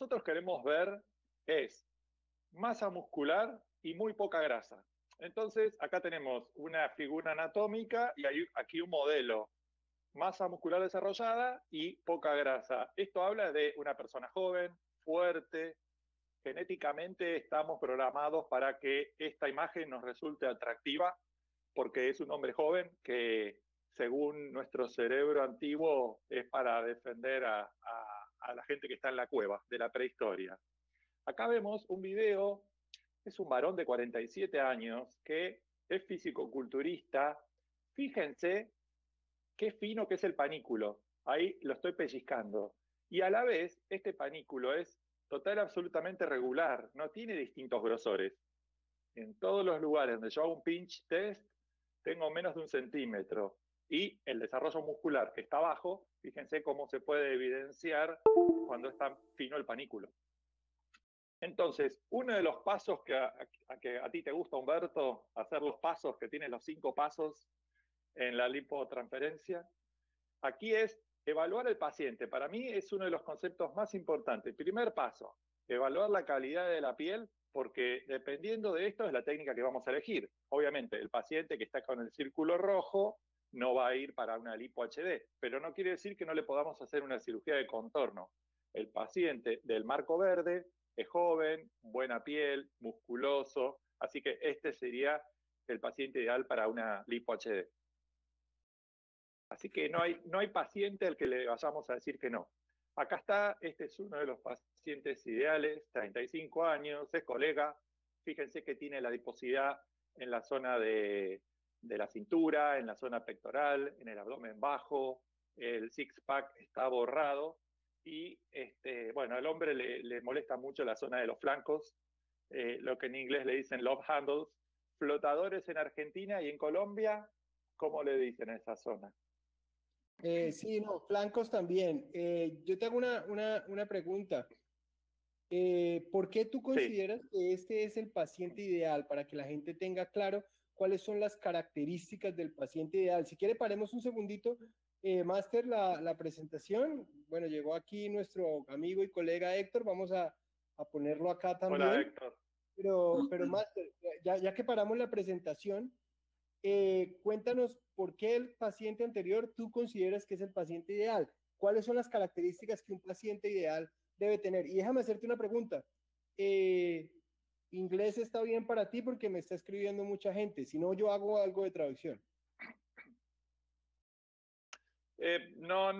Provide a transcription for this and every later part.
nosotros queremos ver es masa muscular y muy poca grasa. Entonces, acá tenemos una figura anatómica y hay aquí un modelo. Masa muscular desarrollada y poca grasa. Esto habla de una persona joven, fuerte. Genéticamente estamos programados para que esta imagen nos resulte atractiva porque es un hombre joven que, según nuestro cerebro antiguo, es para defender a la gente que está en la cueva de la prehistoria. Acá vemos un video, es un varón de 47 años que es fisicoculturista. Fíjense qué fino que es el panículo. Ahí lo estoy pellizcando. Y a la vez, este panículo es total, absolutamente regular, no tiene distintos grosores. En todos los lugares donde yo hago un pinch test, tengo menos de 1 centímetro. Y el desarrollo muscular que está bajo, fíjense cómo se puede evidenciar cuando es tan fino el panículo. Entonces, uno de los pasos que a ti te gusta, Humberto, hacer los pasos, que tienes los 5 pasos en la lipotransferencia, aquí es evaluar al paciente. Para mí es uno de los conceptos más importantes. Primer paso, evaluar la calidad de la piel, porque dependiendo de esto es la técnica que vamos a elegir. Obviamente, el paciente que está con el círculo rojo no va a ir para una lipo HD, pero no quiere decir que no le podamos hacer una cirugía de contorno. El paciente del marco verde es joven, buena piel, musculoso, así que este sería el paciente ideal para una lipo HD. Así que no hay paciente al que le vayamos a decir que no. Acá está, este es uno de los pacientes ideales, 35 años, es colega. Fíjense que tiene la adiposidad en la zona de la cintura, en la zona pectoral, en el abdomen bajo, el six-pack está borrado y bueno, al hombre le molesta mucho la zona de los flancos, lo que en inglés le dicen love handles, flotadores en Argentina y en Colombia, ¿cómo le dicen a esa zona? Sí, no, flancos también. Yo te hago una pregunta. ¿Por qué tú Sí. consideras que este es el paciente ideal para que la gente tenga claro cuáles son las características del paciente ideal? Si quiere, paremos un segundito, Máster, la presentación. Bueno, llegó aquí nuestro amigo y colega Héctor, vamos a ponerlo acá Hola, también. Héctor. Pero Máster, ya que paramos la presentación, cuéntanos por qué el paciente anterior tú consideras que es el paciente ideal. ¿Cuáles son las características que un paciente ideal debe tener? Y déjame hacerte una pregunta. ¿Inglés está bien para ti? Porque me está escribiendo mucha gente. Si no, yo hago algo de traducción. No,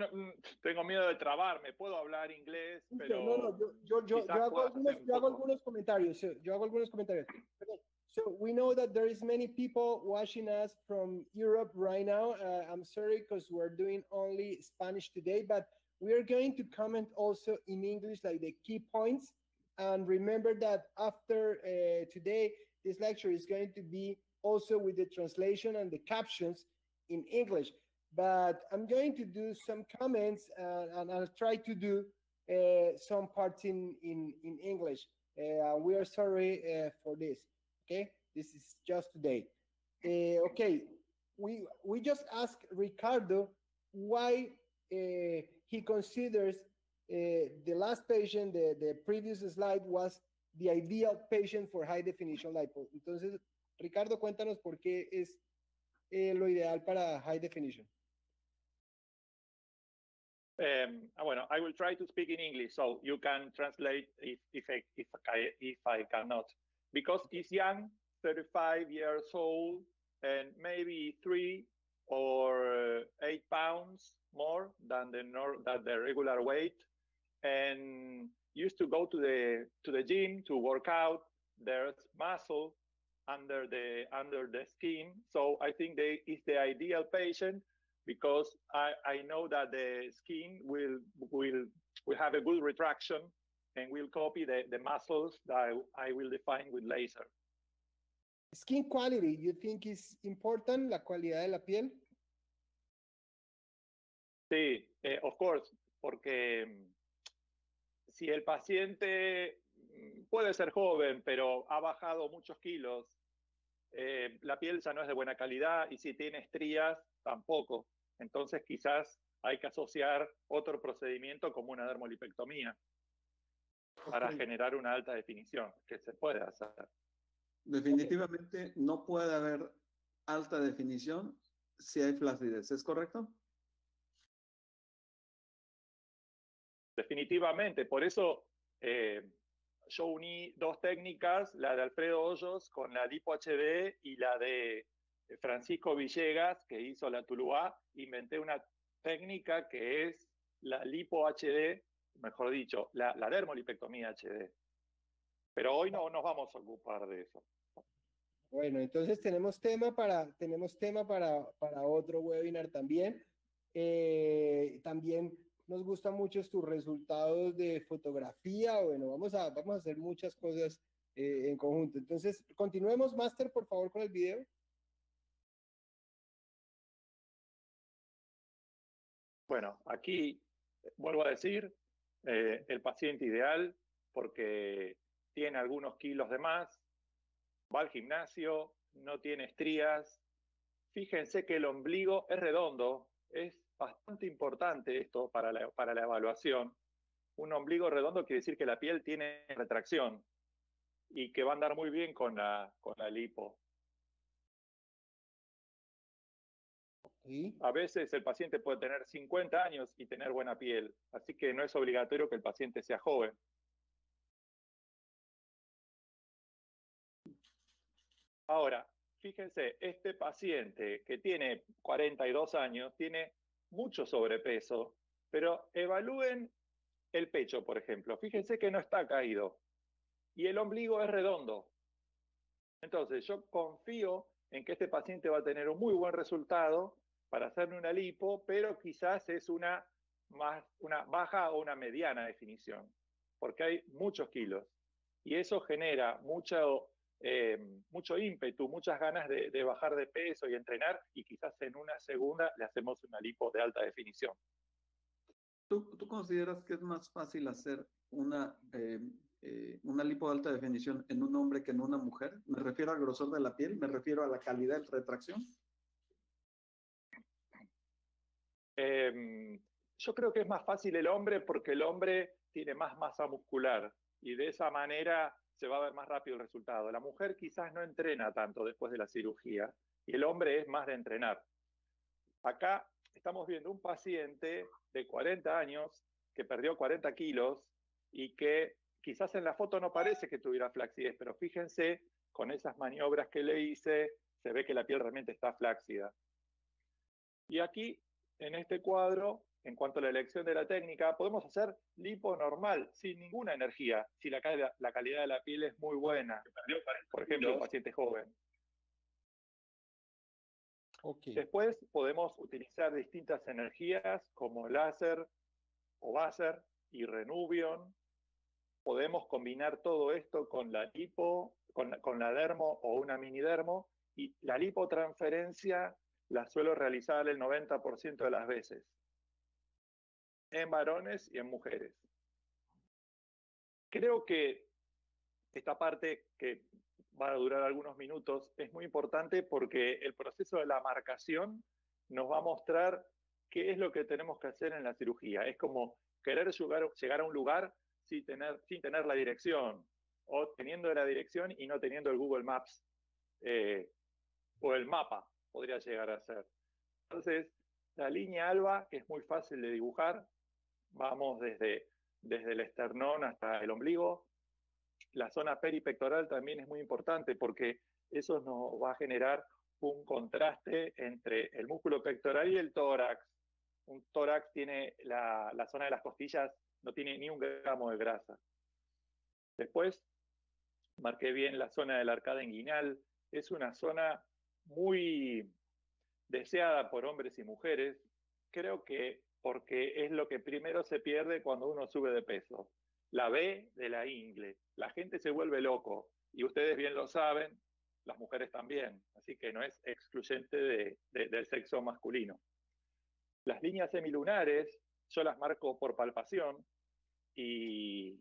tengo miedo de trabarme. Puedo hablar inglés, Listo, no, pero yo quizás pueda hacer un yo hago poco. algunos comentarios. Yo hago algunos comentarios. Okay. So we know that there is many people watching us from Europe right now. I'm sorry because we're doing only Spanish today, but we are going to comment also in English, like the key points. And remember that after today, this lecture is going to be also with the translation and the captions in English. But I'm going to do some comments and I'll try to do some parts in English. We are sorry for this. Okay, this is just today. Okay, we just asked Ricardo why he considers the last patient, the previous slide was the ideal patient for high definition lipo. Entonces, Ricardo, cuéntanos por qué es lo ideal para high definition. Bueno, I will try to speak in English, so you can translate if I cannot. Because he's young, 35 years old, and maybe 3 or 8 pounds more than the regular weight, and used to go to the gym to work out. There's muscle under the skin, so I think is the ideal patient because I know that the skin will have a good retraction and will copy the muscles that I will define with laser. Skin quality, you think is important, la calidad de la piel? Sí, of course, porque si el paciente puede ser joven, pero ha bajado muchos kilos, la piel ya no es de buena calidad y si tiene estrías, tampoco. Entonces quizás hay que asociar otro procedimiento como una dermolipectomía. para generar una alta definición, que se puede hacer. Definitivamente no puede haber alta definición si hay flacidez, ¿es correcto? Definitivamente, por eso yo uní dos técnicas, la de Alfredo Hoyos con la Lipo HD y la de Francisco Villegas, que hizo la Tuluá. Inventé una técnica que es la Lipo HD, mejor dicho, la dermolipectomía HD. Pero hoy no nos vamos a ocupar de eso. Bueno, entonces tenemos tema para otro webinar también. También nos gustan mucho tus resultados de fotografía. Bueno, vamos a hacer muchas cosas en conjunto. Entonces, continuemos, Master, por favor, con el video. Bueno, aquí vuelvo a decir, el paciente ideal, porque tiene algunos kilos de más, va al gimnasio, no tiene estrías. Fíjense que el ombligo es redondo, es bastante importante esto para la evaluación. Un ombligo redondo quiere decir que la piel tiene retracción y que va a andar muy bien con la lipo. Sí. A veces el paciente puede tener 50 años y tener buena piel, así que no es obligatorio que el paciente sea joven. Ahora, fíjense, este paciente que tiene 42 años tiene mucho sobrepeso, pero evalúen el pecho, por ejemplo. Fíjense que no está caído y el ombligo es redondo. Entonces, yo confío en que este paciente va a tener un muy buen resultado para hacerle una lipo, pero quizás es una baja o una mediana definición, porque hay muchos kilos y eso genera mucho ímpetu, muchas ganas de bajar de peso y entrenar, y quizás en una segunda le hacemos una lipo de alta definición. ¿Tú consideras que es más fácil hacer una lipo de alta definición en un hombre que en una mujer? Me refiero al grosor de la piel, me refiero a la calidad de retracción. Yo creo que es más fácil el hombre porque el hombre tiene más masa muscular y de esa manera se va a ver más rápido el resultado. La mujer quizás no entrena tanto después de la cirugía y el hombre es más de entrenar. Acá estamos viendo un paciente de 40 años que perdió 40 kilos y que quizás en la foto no parece que tuviera flacidez, pero fíjense, con esas maniobras que le hice, se ve que la piel realmente está flácida. Y aquí, en este cuadro, en cuanto a la elección de la técnica, podemos hacer lipo normal, sin ninguna energía, si la calidad de la piel es muy buena. Por ejemplo, un paciente joven. Okay. Después podemos utilizar distintas energías como láser o Vaser y Renuvion. Podemos combinar todo esto con la lipo, con la dermo o una mini dermo, y la lipotransferencia la suelo realizar el 90% de las veces, en varones y en mujeres. Creo que esta parte, que va a durar algunos minutos, es muy importante porque el proceso de la marcación nos va a mostrar qué es lo que tenemos que hacer en la cirugía. Es como querer llegar a un lugar sin tener la dirección, o teniendo la dirección y no teniendo el Google Maps, o el mapa, podría llegar a ser. Entonces, la línea alba, que es muy fácil de dibujar, vamos desde el esternón hasta el ombligo. La zona peripectoral también es muy importante porque eso nos va a generar un contraste entre el músculo pectoral y el tórax. Un tórax tiene la zona de las costillas, no tiene ni un gramo de grasa. Después, marqué bien la zona de la arcada inguinal. Es una zona muy deseada por hombres y mujeres. Creo que porque es lo que primero se pierde cuando uno sube de peso. La B de la ingle. La gente se vuelve loco y ustedes bien lo saben, las mujeres también, así que no es excluyente del sexo masculino. Las líneas semilunares yo las marco por palpación y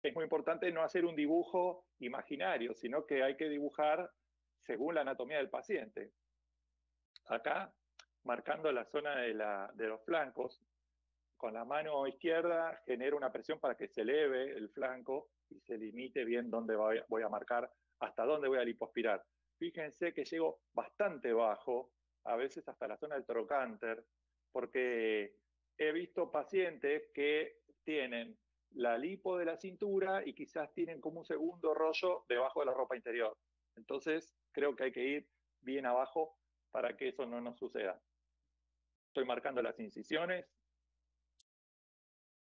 es muy importante no hacer un dibujo imaginario, sino que hay que dibujar según la anatomía del paciente. Acá, marcando la zona de los flancos, con la mano izquierda genero una presión para que se eleve el flanco y se limite bien dónde voy a marcar, hasta dónde voy a lipoaspirar. Fíjense que llego bastante bajo, a veces hasta la zona del trocánter, porque he visto pacientes que tienen la lipo de la cintura y quizás tienen como un segundo rollo debajo de la ropa interior. Entonces, creo que hay que ir bien abajo para que eso no nos suceda. Estoy marcando las incisiones.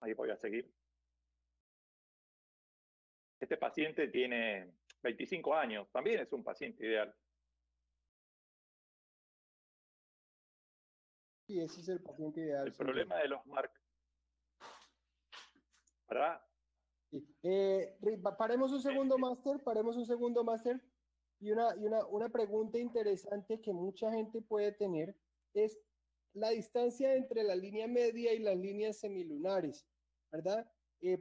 Ahí voy a seguir. Este paciente tiene 25 años, también es un paciente ideal. Sí, ese es el paciente ideal. El problema de los marcadores, ¿verdad? Sí. Paremos un segundo, máster. Y una pregunta interesante que mucha gente puede tener es la distancia entre la línea media y las líneas semilunares, ¿verdad?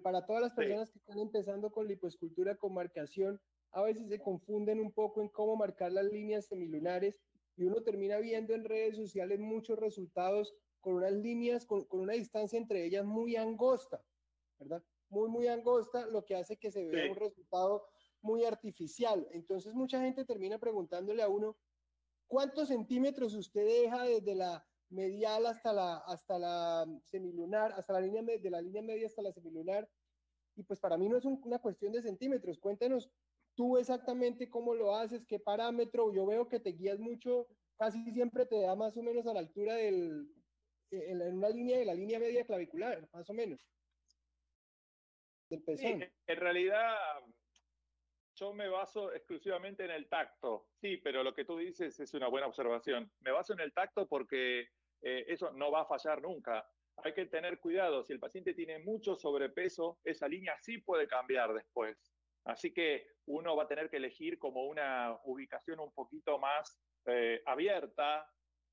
Para todas las personas que están empezando con lipoescultura con marcación, a veces se confunden un poco en cómo marcar las líneas semilunares y uno termina viendo en redes sociales muchos resultados con unas líneas, con una distancia entre ellas muy angosta, ¿verdad? Muy angosta, lo que hace que se vea un resultado muy artificial. Entonces mucha gente termina preguntándole a uno, ¿cuántos centímetros usted deja desde la medial hasta la semilunar, hasta la línea de la línea media hasta la semilunar? Y pues para mí no es una cuestión de centímetros. Cuéntanos tú exactamente cómo lo haces, qué parámetro. Yo veo que te guías mucho, casi siempre te da más o menos a la altura en una línea de la línea media clavicular, más o menos, del pezón. Sí, en realidad yo me baso exclusivamente en el tacto. Sí, pero lo que tú dices es una buena observación. Me baso en el tacto porque eso no va a fallar nunca. Hay que tener cuidado. Si el paciente tiene mucho sobrepeso, esa línea sí puede cambiar después. Así que uno va a tener que elegir como una ubicación un poquito más abierta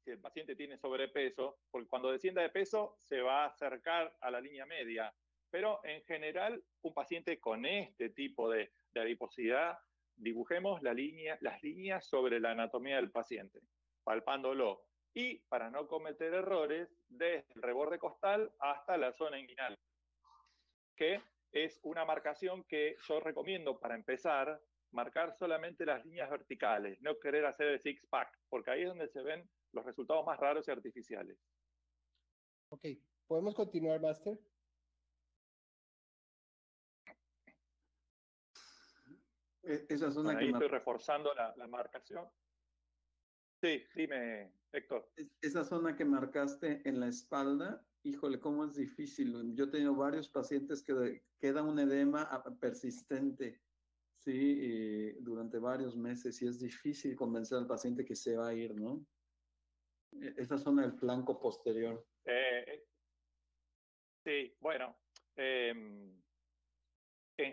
si el paciente tiene sobrepeso, porque cuando descienda de peso se va a acercar a la línea media. Pero en general, un paciente con este tipo de adiposidad, dibujemos las líneas sobre la anatomía del paciente, palpándolo. Y para no cometer errores, desde el reborde costal hasta la zona inguinal, que es una marcación que yo recomiendo para empezar, marcar solamente las líneas verticales, no querer hacer el six-pack, porque ahí es donde se ven los resultados más raros y artificiales. Ok, ¿podemos continuar, Master? Esa zona bueno, ahí estoy reforzando la marcación. Sí, dime, Héctor. Esa zona que marcaste en la espalda, híjole, cómo es difícil. Yo he tenido varios pacientes que queda un edema persistente, sí, durante varios meses y es difícil convencer al paciente que se va a ir, ¿no? Esa zona del flanco posterior. Sí, bueno, en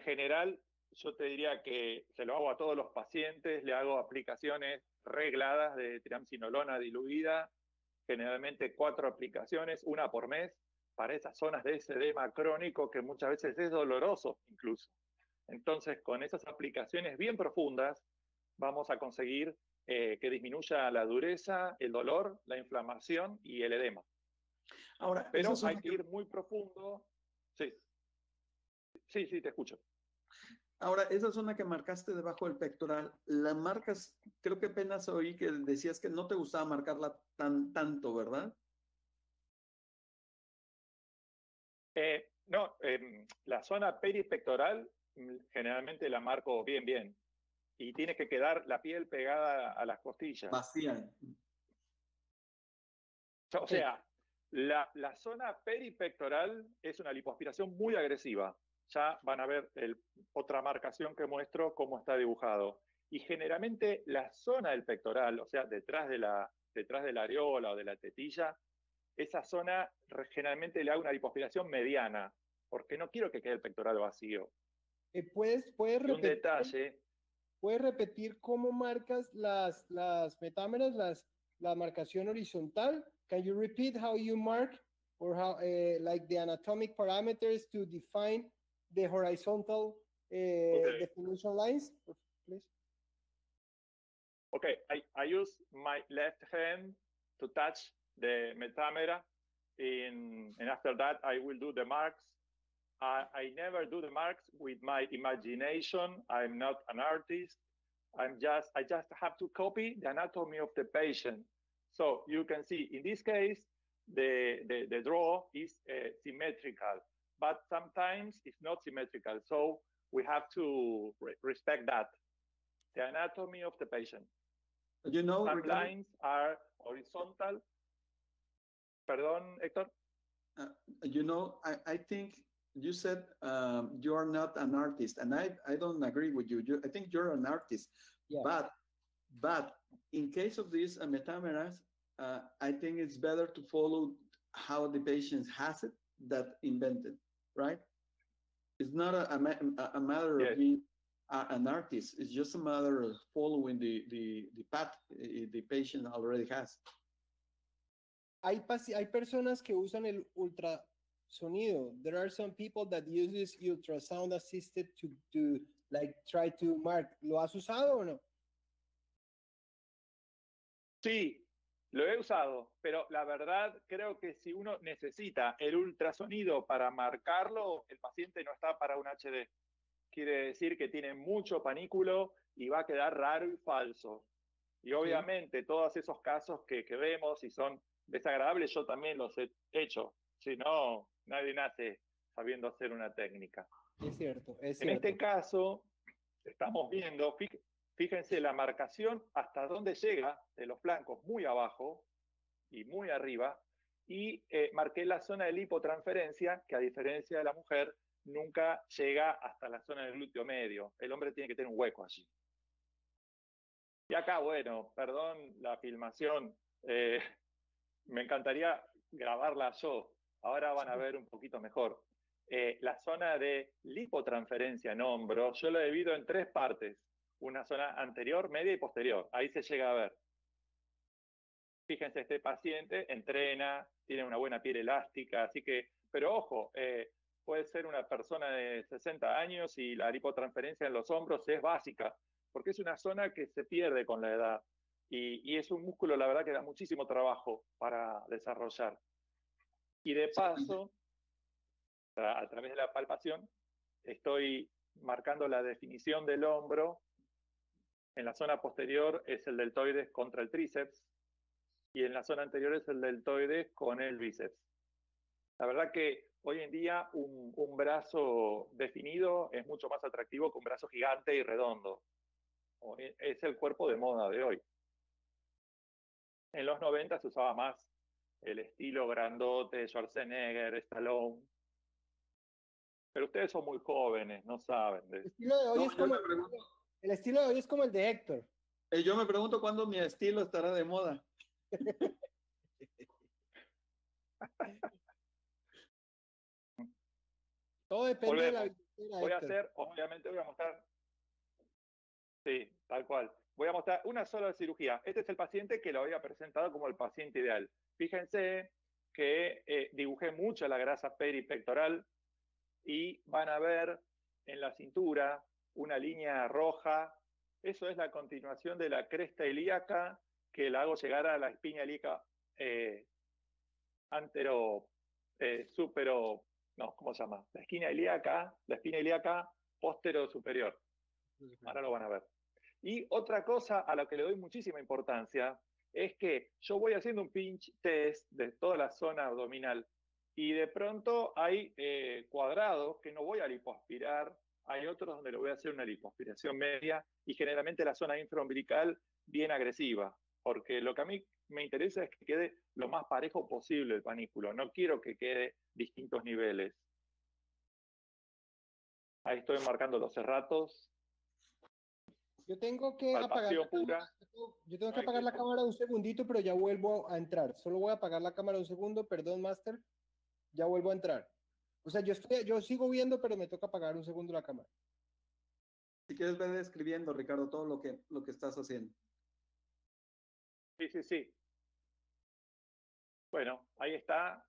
general yo te diría que se lo hago a todos los pacientes, le hago aplicaciones regladas de triamcinolona diluida, generalmente 4 aplicaciones, una por mes, para esas zonas de ese edema crónico que muchas veces es doloroso incluso. Entonces, con esas aplicaciones bien profundas, vamos a conseguir que disminuya la dureza, el dolor, la inflamación y el edema. Ahora, pero hay que ir muy profundo. Sí, te escucho. Ahora, esa zona que marcaste debajo del pectoral, la marcas, creo que apenas oí que decías que no te gustaba marcarla tanto, ¿verdad? No, la zona peripectoral generalmente la marco bien. Y tiene que quedar la piel pegada a las costillas. Vacía. O sea, la zona peripectoral es una lipoaspiración muy agresiva. Ya van a ver otra marcación que muestro cómo está dibujado. Y generalmente la zona del pectoral, o sea, detrás de la areola o de la tetilla, esa zona generalmente le hago una lipoaspiración mediana, porque no quiero que quede el pectoral vacío. ¿Puedes y un detalle. ¿Puedes repetir cómo marcas las metámeras, la marcación horizontal? Can you repeat how you mark or how, like the anatomic parameters to define the horizontal definition lines, please? Okay, I use my left hand to touch the metamera and after that, I will do the marks. I never do the marks with my imagination. I'm not an artist. I just have to copy the anatomy of the patient. So you can see in this case, the draw is symmetrical, but sometimes it's not symmetrical. So we have to respect that. The anatomy of the patient. You know, some Ricardo, lines are horizontal. Perdón, Héctor. You know, I think you said you are not an artist, and I don't agree with you. I think you're an artist, yeah. But in case of these metameras, I think it's better to follow how the patient has it that invented, right? It's not a matter yes. of being an artist. It's just a matter of following the path the patient already has. Hay personas que usan el ultrasonido. There are some people that use this ultrasound assisted to like try to mark. ¿Lo has usado o no? Sí, lo he usado, pero la verdad creo que si uno necesita el ultrasonido para marcarlo, el paciente no está para un HD. Quiere decir que tiene mucho panículo y va a quedar raro y falso. Y obviamente todos esos casos que vemos y son desagradables, yo también los he hecho. Si no, nadie nace sabiendo hacer una técnica. Es cierto, es cierto. En este caso, estamos viendo, fíjense la marcación hasta dónde llega de los flancos muy abajo y muy arriba, y marqué la zona de lipotransferencia, que a diferencia de la mujer, nunca llega hasta la zona del glúteo medio. El hombre tiene que tener un hueco allí. Y acá, bueno, perdón la filmación, me encantaría grabarla yo. Ahora van a ver un poquito mejor. La zona de lipotransferencia en hombro, yo lo divido en tres partes. Una zona anterior, media y posterior. Ahí se llega a ver. Fíjense, este paciente entrena, tiene una buena piel elástica, así que, pero ojo, puede ser una persona de 60 años y la lipotransferencia en los hombros es básica, porque es una zona que se pierde con la edad y es un músculo, la verdad, que da muchísimo trabajo para desarrollar. Y de paso, a través de la palpación, estoy marcando la definición del hombro. En la zona posterior es el deltoides contra el tríceps y en la zona anterior es el deltoides con el bíceps. La verdad que hoy en día un brazo definido es mucho más atractivo que un brazo gigante y redondo. Es el cuerpo de moda de hoy. En los 90 se usaba más el estilo grandote, Schwarzenegger, Stallone. Pero ustedes son muy jóvenes, no saben de eso. El estilo de hoy es como el de Héctor. Yo me pregunto cuándo mi estilo estará de moda. Todo depende de la billetera, voy a hacer, obviamente voy a mostrar. Sí, tal cual. Voy a mostrar una sola cirugía. Este es el paciente que lo había presentado como el paciente ideal. Fíjense que dibujé mucho la grasa peripectoral y van a ver en la cintura una línea roja. Eso es la continuación de la cresta ilíaca que la hago llegar a la espina ilíaca ¿cómo se llama? La espina ilíaca postero superior. Ahora lo van a ver. Y otra cosa a la que le doy muchísima importancia es que yo voy haciendo un pinch test de toda la zona abdominal y de pronto hay cuadrados que no voy a lipoaspirar, hay otros donde le voy a hacer una lipoaspiración media y generalmente la zona infraumbilical bien agresiva, porque lo que a mí me interesa es que quede lo más parejo posible el panículo, no quiero que quede distintos niveles. Ahí estoy marcando los serratos. Yo tengo que apagar la cámara un segundito, pero ya vuelvo a entrar. Solo voy a apagar la cámara un segundo, perdón, Master. Ya vuelvo a entrar. O sea, yo sigo viendo, pero me toca apagar un segundo la cámara. Si quieres, ve describiendo, Ricardo, todo lo que estás haciendo. Sí. Bueno, ahí está.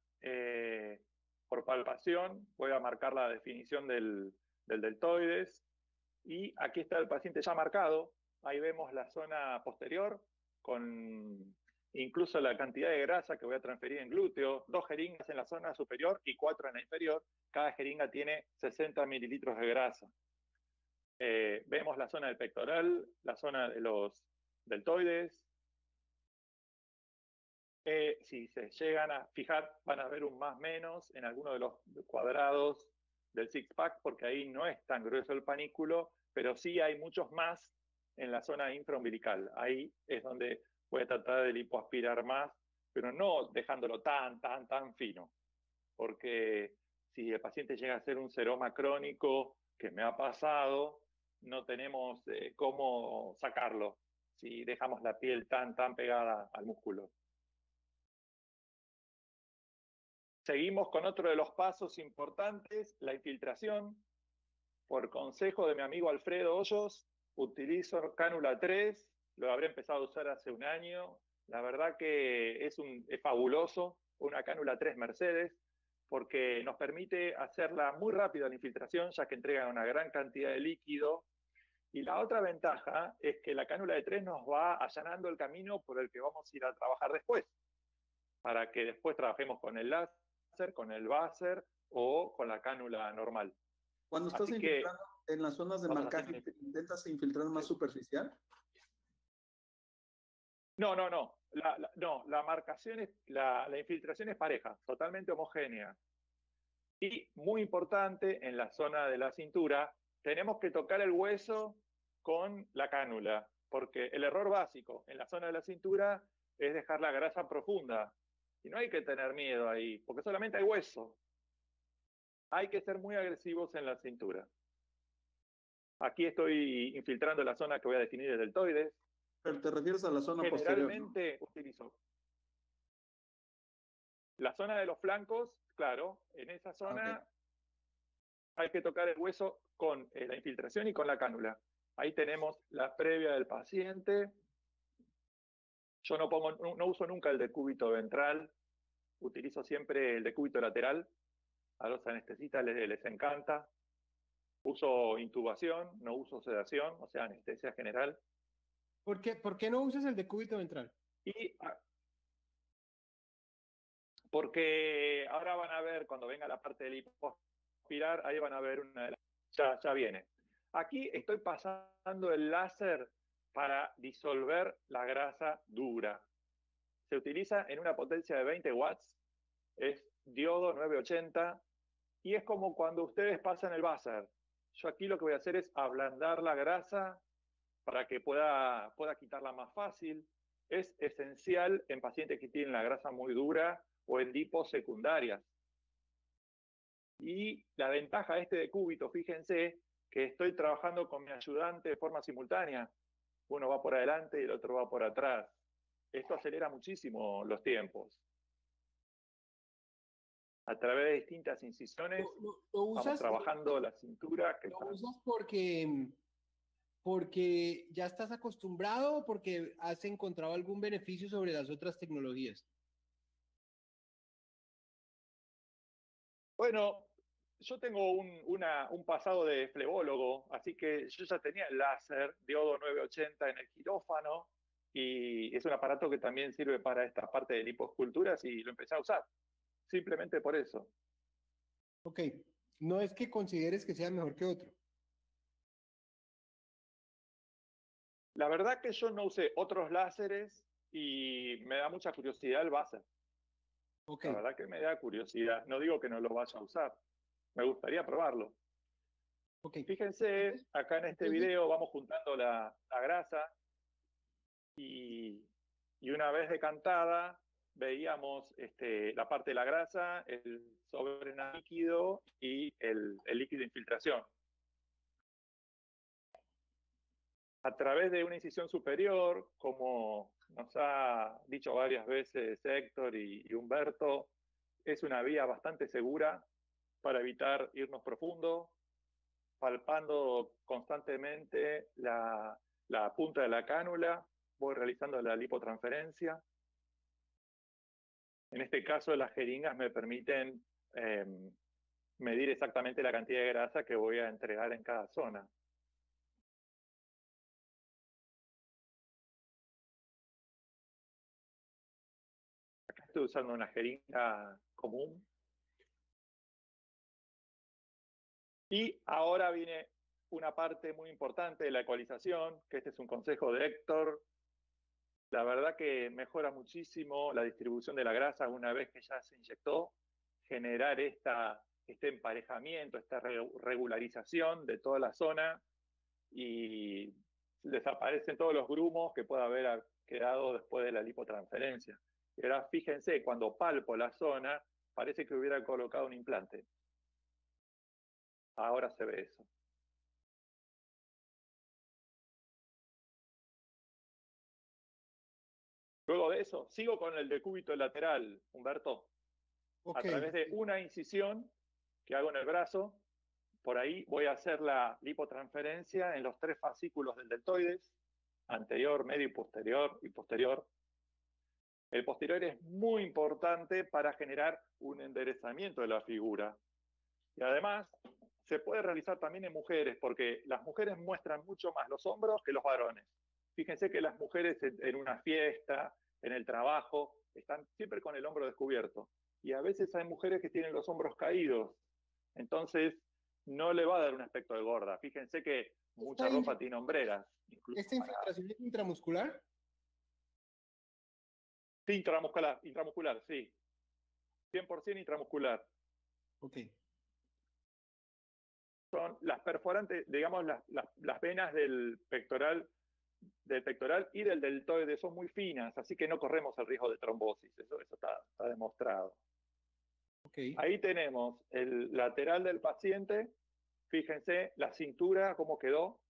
Por palpación, voy a marcar la definición del deltoides. Y aquí está el paciente ya marcado. Ahí vemos la zona posterior con incluso la cantidad de grasa que voy a transferir en glúteo, 2 jeringas en la zona superior y 4 en la inferior. Cada jeringa tiene 60 mililitros de grasa. Vemos la zona del pectoral, la zona de los deltoides. Si se llegan a fijar, van a ver un más menos en alguno de los cuadrados del six-pack, porque ahí no es tan grueso el panículo, pero sí hay muchos más en la zona infraumbilical. Ahí es donde voy a tratar de lipoaspirar más, pero no dejándolo tan fino, porque si el paciente llega a ser un seroma crónico, que me ha pasado, no tenemos cómo sacarlo si dejamos la piel tan pegada al músculo. Seguimos con otro de los pasos importantes, la infiltración. Por consejo de mi amigo Alfredo Hoyos, utilizo cánula 3, lo habré empezado a usar hace un año. La verdad que es fabuloso, una cánula 3 Mercedes, porque nos permite hacerla muy rápido la infiltración, ya que entrega una gran cantidad de líquido. Y la otra ventaja es que la cánula de 3 nos va allanando el camino por el que vamos a ir a trabajar después, para que después trabajemos con el láser, con el báser o con la cánula normal. Cuando estás infiltrando en las zonas de marcaje, ¿intentas infiltrar más superficial? No. La marcación la infiltración es pareja, totalmente homogénea. Y muy importante, en la zona de la cintura, tenemos que tocar el hueso con la cánula, porque el error básico en la zona de la cintura es dejar la grasa profunda. Y no hay que tener miedo ahí, porque solamente hay hueso. Hay que ser muy agresivos en la cintura. Aquí estoy infiltrando la zona que voy a definir de deltoides. Pero te refieres a la zona posterior, ¿no? Generalmente utilizo la zona de los flancos, claro, en esa zona hay que tocar el hueso con la infiltración y con la cánula. Ahí tenemos la previa del paciente. Yo no uso nunca el decúbito ventral, utilizo siempre el decúbito lateral. A los anestesistas les encanta. Uso intubación, no uso sedación, o sea, anestesia general. ¿Por qué no usas el decúbito ventral? Porque ahora van a ver, cuando venga la parte del lipoaspirar, ahí van a ver una de las... Ya viene. Aquí estoy pasando el láser para disolver la grasa dura. Se utiliza en una potencia de 20 watts, es diodo 980, y es como cuando ustedes pasan el báser. Yo aquí lo que voy a hacer es ablandar la grasa para que pueda quitarla más fácil. Es esencial en pacientes que tienen la grasa muy dura o en lipos secundarias. Y la ventaja de este decúbito, fíjense que estoy trabajando con mi ayudante de forma simultánea. Uno va por adelante y el otro va por atrás. Esto acelera muchísimo los tiempos. A través de distintas incisiones vamos trabajando la cintura. ¿Lo usas porque ya estás acostumbrado o porque has encontrado algún beneficio sobre las otras tecnologías? Bueno, yo tengo un pasado de flebólogo, así que yo ya tenía el láser diodo 980 en el quirófano y es un aparato que también sirve para esta parte de liposculturas y lo empecé a usar, simplemente por eso. Ok, no es que consideres que sea mejor que otro. La verdad que yo no usé otros láseres y me da mucha curiosidad el láser. Okay. La verdad que me da curiosidad. No digo que no lo vaya a usar. Me gustaría probarlo. Okay. Fíjense, acá en este video vamos juntando la grasa y una vez decantada veíamos la parte de la grasa, el sobre líquido y el líquido de infiltración. A través de una incisión superior, como nos ha dicho varias veces Héctor y Humberto, es una vía bastante segura para evitar irnos profundo, palpando constantemente la punta de la cánula, voy realizando la lipotransferencia. En este caso, las jeringas me permiten medir exactamente la cantidad de grasa que voy a entregar en cada zona. estoy usando una jeringa común. Y ahora viene una parte muy importante de la ecualización, que este es un consejo de Héctor. La verdad que mejora muchísimo la distribución de la grasa una vez que ya se inyectó, generar este emparejamiento, esta regularización de toda la zona y desaparecen todos los grumos que pueda haber quedado después de la lipotransferencia. Y ahora fíjense, cuando palpo la zona, parece que hubiera colocado un implante. Ahora se ve eso. Luego de eso, sigo con el decúbito lateral, Humberto. A través de una incisión que hago en el brazo, por ahí voy a hacer la lipotransferencia en los 3 fascículos del deltoides, anterior, medio y posterior. El posterior es muy importante para generar un enderezamiento de la figura. Y además, se puede realizar también en mujeres, porque las mujeres muestran mucho más los hombros que los varones. Fíjense que las mujeres en una fiesta, en el trabajo, están siempre con el hombro descubierto. Y a veces hay mujeres que tienen los hombros caídos. Entonces, no le va a dar un aspecto de gorda. Fíjense que mucha ropa tiene hombreras. ¿Esta infiltración es intramuscular? Sí, intramuscular, sí. 100% intramuscular. Ok. Son las perforantes, digamos, las venas del pectoral y del deltoide son muy finas, así que no corremos el riesgo de trombosis. Eso está demostrado. Okay. Ahí tenemos el lateral del paciente. Fíjense la cintura, cómo quedó,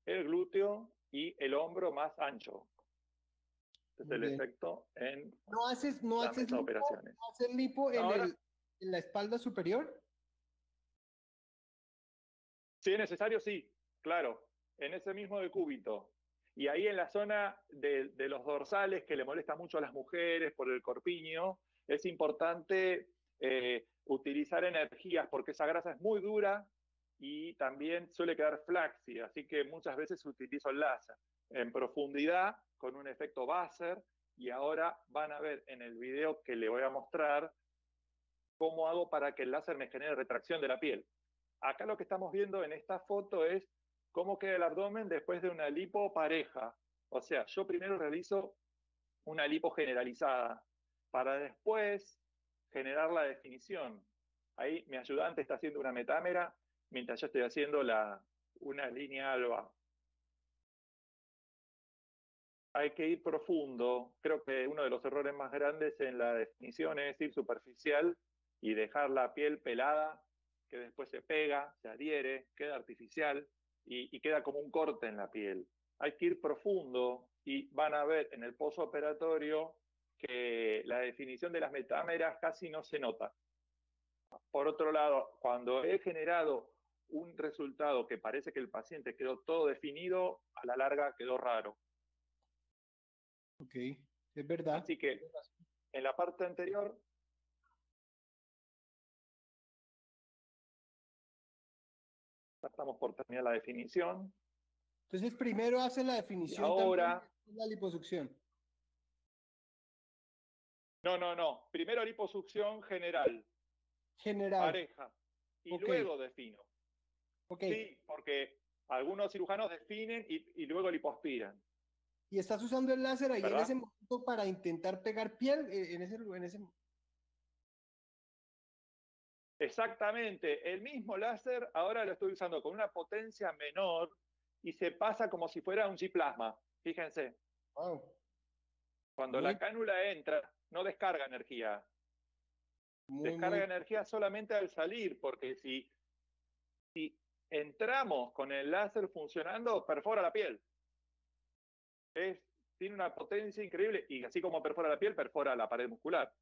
el glúteo y el hombro más ancho. Este es el efecto en ¿No haces operaciones. ¿No haces lipo en la espalda superior? Si es necesario, sí, claro, en ese mismo decúbito. Y ahí en la zona de los dorsales, que le molesta mucho a las mujeres por el corpiño, es importante utilizar energías porque esa grasa es muy dura y también suele quedar flácida, así que muchas veces utilizo el láser en profundidad con un efecto Basser, y ahora van a ver en el video que le voy a mostrar cómo hago para que el láser me genere retracción de la piel. Acá lo que estamos viendo en esta foto es cómo queda el abdomen después de una lipo pareja. O sea, yo primero realizo una lipo generalizada para después generar la definición. Ahí mi ayudante está haciendo una metámera mientras yo estoy haciendo una línea alba. Hay que ir profundo. Creo que uno de los errores más grandes en la definición es ir superficial y dejar la piel pelada, que después se pega, se adhiere, queda artificial y queda como un corte en la piel. Hay que ir profundo y van a ver en el postoperatorio que la definición de las metámeras casi no se nota. Por otro lado, cuando he generado un resultado que parece que el paciente quedó todo definido, a la larga quedó raro. Ok, es verdad. Así que en la parte anterior ya estamos por terminar la definición. Entonces primero hacen la definición, ahora también la liposucción. No. Primero liposucción general. Pareja. Y luego defino. Sí, porque algunos cirujanos definen y luego lipoaspiran. ¿Y estás usando el láser ahí, ¿verdad?, en ese momento para intentar pegar piel en ese... Exactamente. El mismo láser ahora lo estoy usando con una potencia menor y se pasa como si fuera un G-plasma. Fíjense. Wow. Cuando la cánula entra, no descarga energía. Descarga energía solamente al salir, porque si entramos con el láser funcionando, perfora la piel. Tiene una potencia increíble y así como perfora la piel, perfora la pared muscular.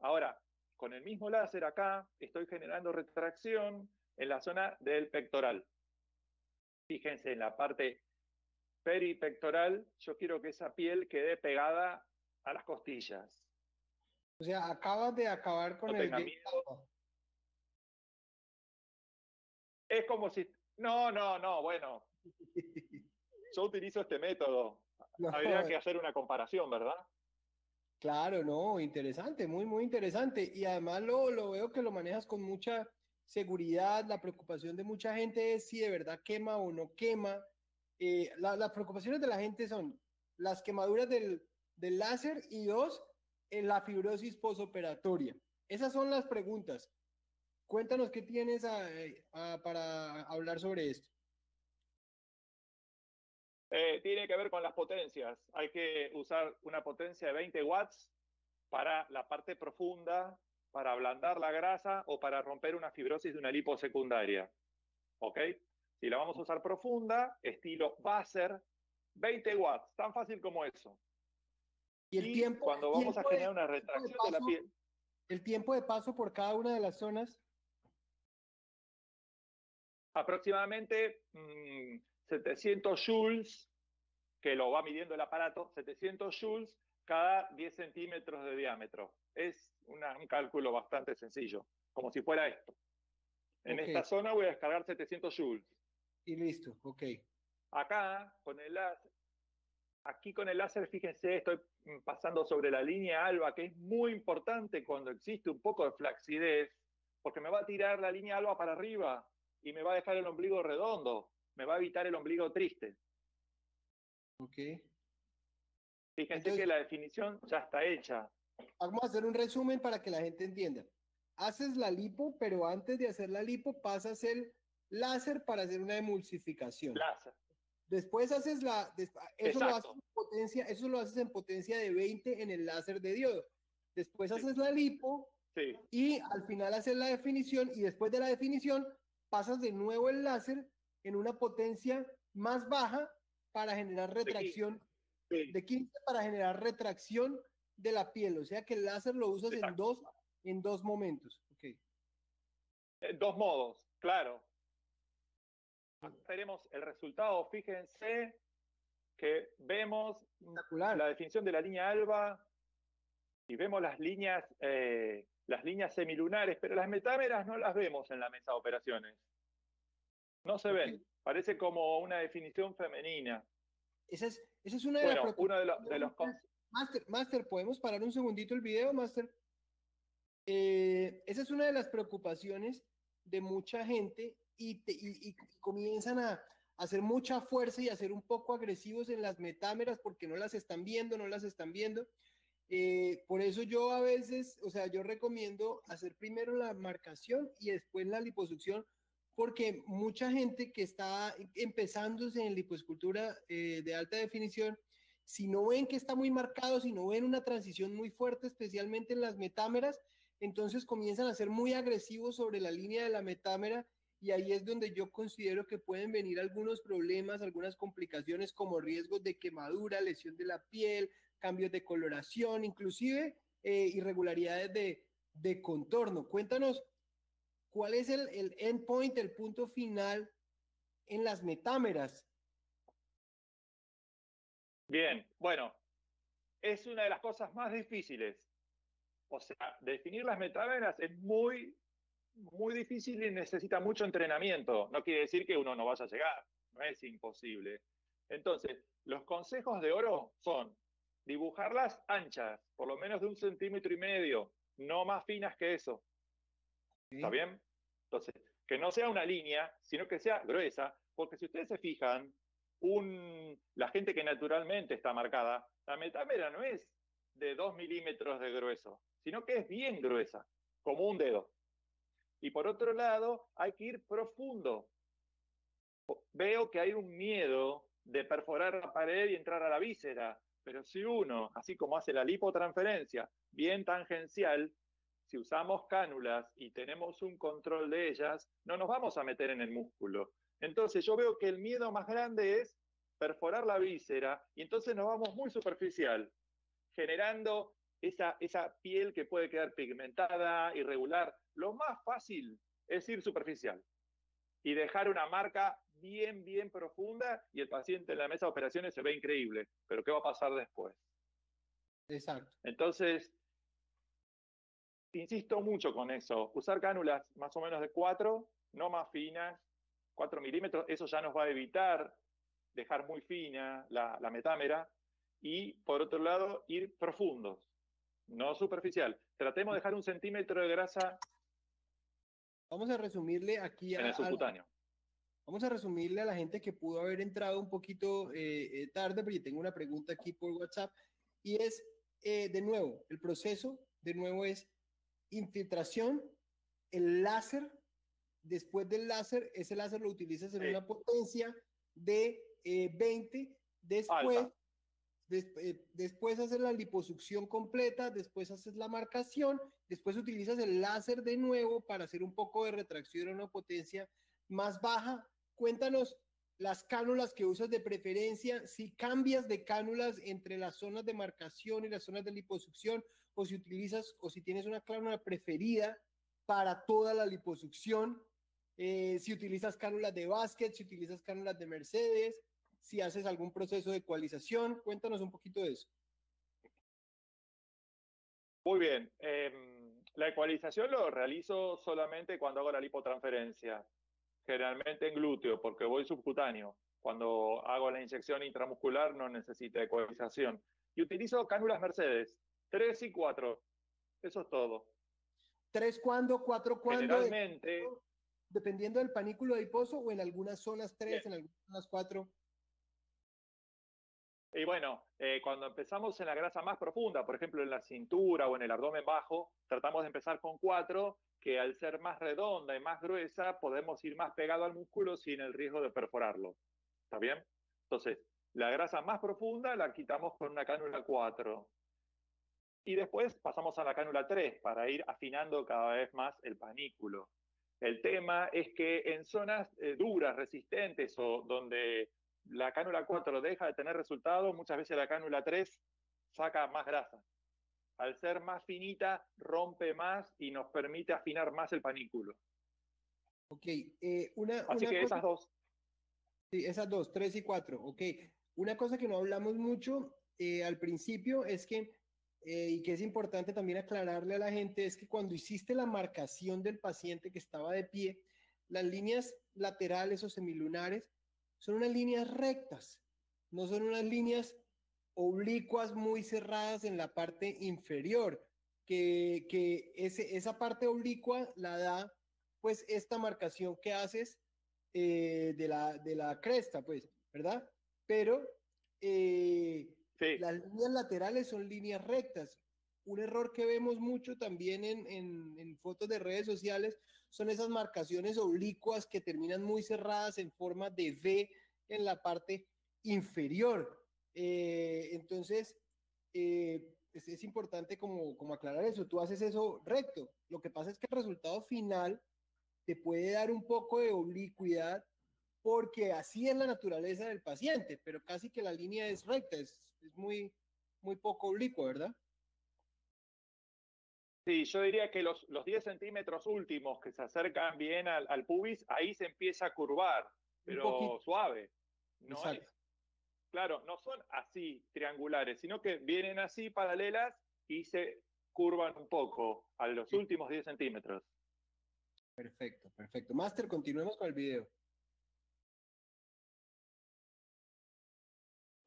Ahora, con el mismo láser acá, estoy generando retracción en la zona del pectoral. Fíjense, en la parte peripectoral, yo quiero que esa piel quede pegada a las costillas. O sea, acabas de acabar con el... Es como si... No, bueno. Yo utilizo este método. Habría que hacer una comparación, ¿verdad? Claro, no, interesante, muy, muy interesante. Y además lo veo que lo manejas con mucha seguridad. La preocupación de mucha gente es si de verdad quema o no quema. Las preocupaciones de la gente son las quemaduras del láser y dos, la fibrosis posoperatoria. Esas son las preguntas. Cuéntanos qué tienes para hablar sobre esto. Tiene que ver con las potencias. Hay que usar una potencia de 20 watts para la parte profunda, para ablandar la grasa o para romper una fibrosis de una lipo secundaria. ¿Ok? Si la vamos a usar profunda, estilo Vaser, 20 watts, tan fácil como eso. Y el cuando vamos a generar una retracción de la piel. El tiempo de paso por cada una de las zonas. Aproximadamente 700 joules, que lo va midiendo el aparato, 700 joules cada 10 centímetros de diámetro. Es un cálculo bastante sencillo, como si fuera esto. En esta zona voy a descargar 700 joules. Y listo, ok. Acá, con el láser, aquí con el láser, fíjense, estoy pasando sobre la línea alba, que es muy importante cuando existe un poco de flacidez, porque me va a tirar la línea alba para arriba y me va a dejar el ombligo redondo, me va a evitar el ombligo triste. Ok. Fíjense Entonces, que la definición ya está hecha. Vamos a hacer un resumen para que la gente entienda. Haces la lipo, pero antes de hacer la lipo pasas el láser para hacer una emulsificación. Láser. Después haces eso lo haces en potencia, eso lo haces en potencia de 20 en el láser de diodo. Después haces la lipo y al final haces la definición y después de la definición pasas de nuevo el láser en una potencia más baja para generar retracción de 15 para generar retracción de la piel, o sea que el láser lo usas en dos momentos. Okay. Dos modos, claro. Acá tenemos el resultado, fíjense que vemos la definición de la línea alba y vemos las líneas semilunares, pero las metámeras no las vemos en la mesa de operaciones. No se ven, parece como una definición femenina. Esa es una de las preocupaciones. Uno de los Master, ¿podemos parar un segundito el video, Master? Esa es una de las preocupaciones de mucha gente y comienzan a hacer mucha fuerza y a ser un poco agresivos en las metámeras porque no las están viendo, por eso yo a veces, o sea, yo recomiendo hacer primero la marcación y después la liposucción, porque mucha gente que está empezándose en lipoescultura de alta definición, si no ven que está muy marcado, si no ven una transición muy fuerte, especialmente en las metámeras, entonces comienzan a ser muy agresivos sobre la línea de la metámera y ahí es donde yo considero que pueden venir algunos problemas, algunas complicaciones como riesgos de quemadura, lesión de la piel, cambios de coloración, inclusive irregularidades de contorno. Cuéntanos, ¿cuál es el endpoint, el punto final en las metámeras? Bien, bueno, es una de las cosas más difíciles. O sea, definir las metámeras es muy difícil y necesita mucho entrenamiento. No quiere decir que uno no vaya a llegar, no es imposible. Entonces, los consejos de oro son dibujarlas anchas, por lo menos de 1,5 centímetros, no más finas que eso. ¿Sí? ¿Está bien? Entonces, que no sea una línea, sino que sea gruesa, porque si ustedes se fijan, la gente que naturalmente está marcada, la metámera no es de 2 milímetros de grueso, sino que es bien gruesa, como un dedo. Y por otro lado, hay que ir profundo. Veo que hay un miedo de perforar la pared y entrar a la víscera, pero si uno, así como hace la lipotransferencia, bien tangencial, si usamos cánulas y tenemos un control de ellas, no nos vamos a meter en el músculo. Entonces yo veo que el miedo más grande es perforar la víscera y entonces nos vamos muy superficial, generando esa piel que puede quedar pigmentada, irregular. Lo más fácil es ir superficial y dejar una marca bien, bien profunda y el paciente en la mesa de operaciones se ve increíble. Pero ¿qué va a pasar después? Exacto. Entonces, insisto mucho con eso. Usar cánulas más o menos de 4, no más finas, 4 milímetros, eso ya nos va a evitar dejar muy fina la metámera. Y por otro lado, ir profundos. no superficial. Tratemos de dejar 1 centímetro de grasa Vamos a resumirle aquí en el subcutáneo. vamos a resumirle a la gente que pudo haber entrado un poquito tarde, porque tengo una pregunta aquí por WhatsApp, y es, de nuevo, el proceso, de nuevo, es infiltración, el láser, después del láser, ese láser lo utilizas en Sí. una potencia de 20, después, después haces la liposucción completa, después haces la marcación, después utilizas el láser de nuevo para hacer un poco de retracción a una potencia más baja. Cuéntanos las cánulas que usas de preferencia, si cambias de cánulas entre las zonas de marcación y las zonas de liposucción, o si utilizas, o si tienes una cánula preferida para toda la liposucción, si utilizas cánulas de básquet, si utilizas cánulas de Mercedes, si haces algún proceso de ecualización. Cuéntanos un poquito de eso. Muy bien. La ecualización lo realizo solamente cuando hago la lipotransferencia, generalmente en glúteo, porque voy subcutáneo. Cuando hago la inyección intramuscular no necesita ecualización. Y utilizo cánulas Mercedes, 3 y 4. Eso es todo. 3 cuándo, 4 cuándo, Generalmente, dependiendo del panículo adiposo, o en algunas zonas 3, bien. en algunas zonas 4. Y bueno, cuando empezamos en la grasa más profunda, por ejemplo en la cintura o en el abdomen bajo, tratamos de empezar con 4, que al ser más redonda y más gruesa, podemos ir más pegado al músculo sin el riesgo de perforarlo. ¿Está bien? Entonces, la grasa más profunda la quitamos con una cánula 4. Y después pasamos a la cánula 3 para ir afinando cada vez más el panículo. El tema es que en zonas duras, resistentes o donde la cánula 4 deja de tener resultado, muchas veces la cánula 3 saca más grasa. Al ser más finita, rompe más y nos permite afinar más el panículo. Ok, Así que cosa, esas dos. sí, esas dos, 3 y 4. Ok, una cosa que no hablamos mucho al principio es que, y que es importante también aclararle a la gente, es que cuando hiciste la marcación del paciente que estaba de pie, las líneas laterales o semilunares son unas líneas rectas, no son unas líneas oblicuas muy cerradas en la parte inferior, que esa parte oblicua la da pues esta marcación que haces de la cresta, pues, ¿verdad? Pero Sí, las líneas laterales son líneas rectas. Un error que vemos mucho también en fotos de redes sociales son esas marcaciones oblicuas que terminan muy cerradas en forma de V en la parte inferior. Entonces, es importante como aclarar eso. Tú haces eso recto. Lo que pasa es que el resultado final te puede dar un poco de oblicuidad porque así es la naturaleza del paciente, pero casi que la línea es recta, es muy poco oblicua, ¿verdad? sí, yo diría que los 10 centímetros últimos que se acercan bien al pubis, ahí se empieza a curvar, Un poquito, pero suave. No es, exacto. claro, no son así triangulares, sino que vienen así paralelas y se curvan un poco a los últimos 10 centímetros. Perfecto, perfecto. Master, continuemos con el video.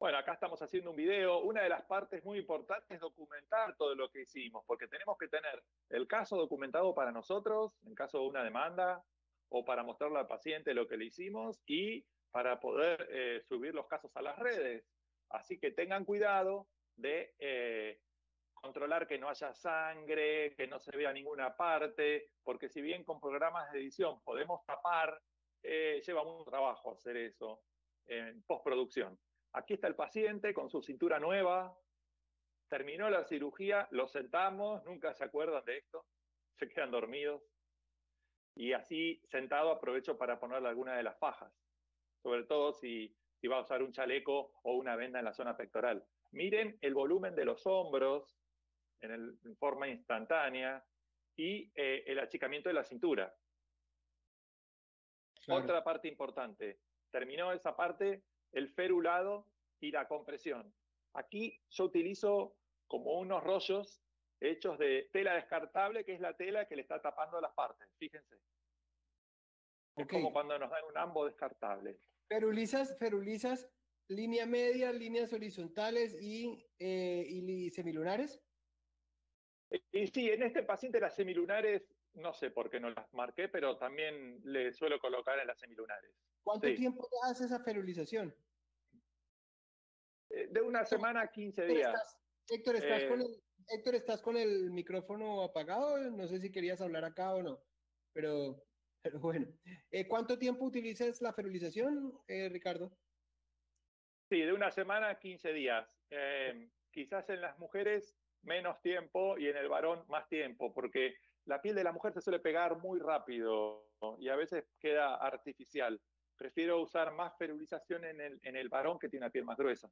Bueno, acá estamos haciendo un video. Una de las partes muy importantes es documentar todo lo que hicimos, porque tenemos que tener el caso documentado para nosotros, en caso de una demanda, o para mostrarle al paciente lo que le hicimos y para poder subir los casos a las redes. Así que tengan cuidado de controlar que no haya sangre, que no se vea ninguna parte, porque si bien con programas de edición podemos tapar, lleva mucho trabajo hacer eso en postproducción. Aquí está el paciente con su cintura nueva, terminó la cirugía, lo sentamos, nunca se acuerdan de esto, se quedan dormidos. Y así sentado aprovecho para ponerle alguna de las fajas, sobre todo si va a usar un chaleco o una venda en la zona pectoral. Miren el volumen de los hombros en forma instantánea y el achicamiento de la cintura. Claro. Otra parte importante, terminó esa parte, el ferulado y la compresión. Aquí yo utilizo como unos rollos hechos de tela descartable, que es la tela que le está tapando las partes, fíjense. Es Ok. como cuando nos dan un ambo descartable. Ferulizas, línea media, líneas horizontales y semilunares. Y sí, en este paciente las semilunares, no sé por qué no las marqué, pero también le suelo colocar en las semilunares. ¿Cuánto Sí, tiempo hace esa ferulización? de una semana a 15 Héctor, días. Héctor, Eh, Héctor, ¿estás con el micrófono apagado? No sé si querías hablar acá o no, pero bueno. ¿Cuánto tiempo utilizas la ferulización, Ricardo? sí, de una semana a 15 días. Quizás en las mujeres menos tiempo y en el varón más tiempo, porque la piel de la mujer se suele pegar muy rápido y a veces queda artificial. Prefiero usar más ferulización en el varón que tiene una piel más gruesa.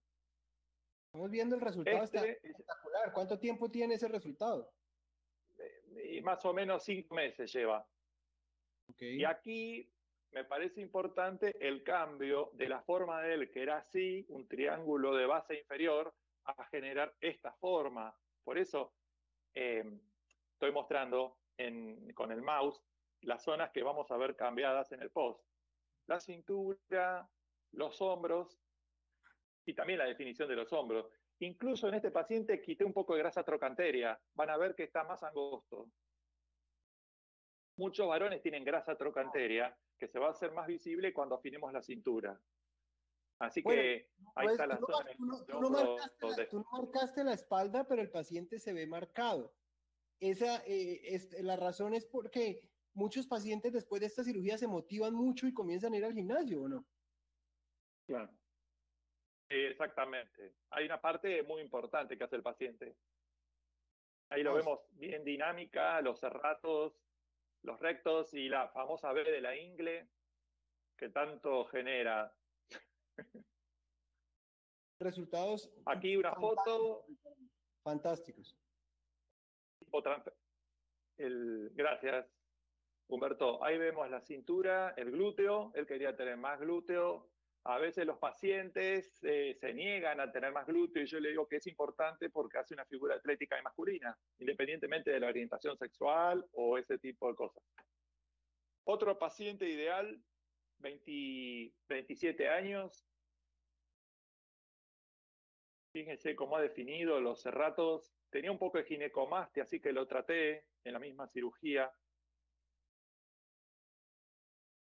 Estamos viendo el resultado, está Este es espectacular. ¿Cuánto tiempo tiene ese resultado? y más o menos 5 meses lleva. Ok. Y aquí me parece importante el cambio de la forma de él, que era así, un triángulo de base inferior, a generar esta forma. Por eso eh, estoy mostrando con el mouse las zonas que vamos a ver cambiadas en el post. La cintura, los hombros y también la definición de los hombros. Incluso en este paciente quité un poco de grasa trocanteria. Van a ver que está más angosto. Muchos varones tienen grasa trocanteria que se va a hacer más visible cuando afinemos la cintura. Así Bueno, que ahí pues está la zona de hombro. tú no marcaste la espalda, pero el paciente se ve marcado. La razón es porque muchos pacientes después de esta cirugía se motivan mucho y comienzan a ir al gimnasio, ¿o no? Claro. Exactamente. Hay una parte muy importante que hace el paciente. Ahí lo Ah, vemos bien dinámica, los serratos, los rectos y la famosa B de la ingle que tanto genera. resultados Aquí una fantásticos, foto, fantásticos. gracias Humberto. Ahí vemos la cintura, el glúteo, él quería tener más glúteo. A veces los pacientes se niegan a tener más glúteo y yo le digo que es importante porque hace una figura atlética y masculina, independientemente de la orientación sexual o ese tipo de cosas. Otro paciente ideal, 27 años. Fíjense cómo ha definido los serratos. Tenía un poco de ginecomastia, así que lo traté en la misma cirugía.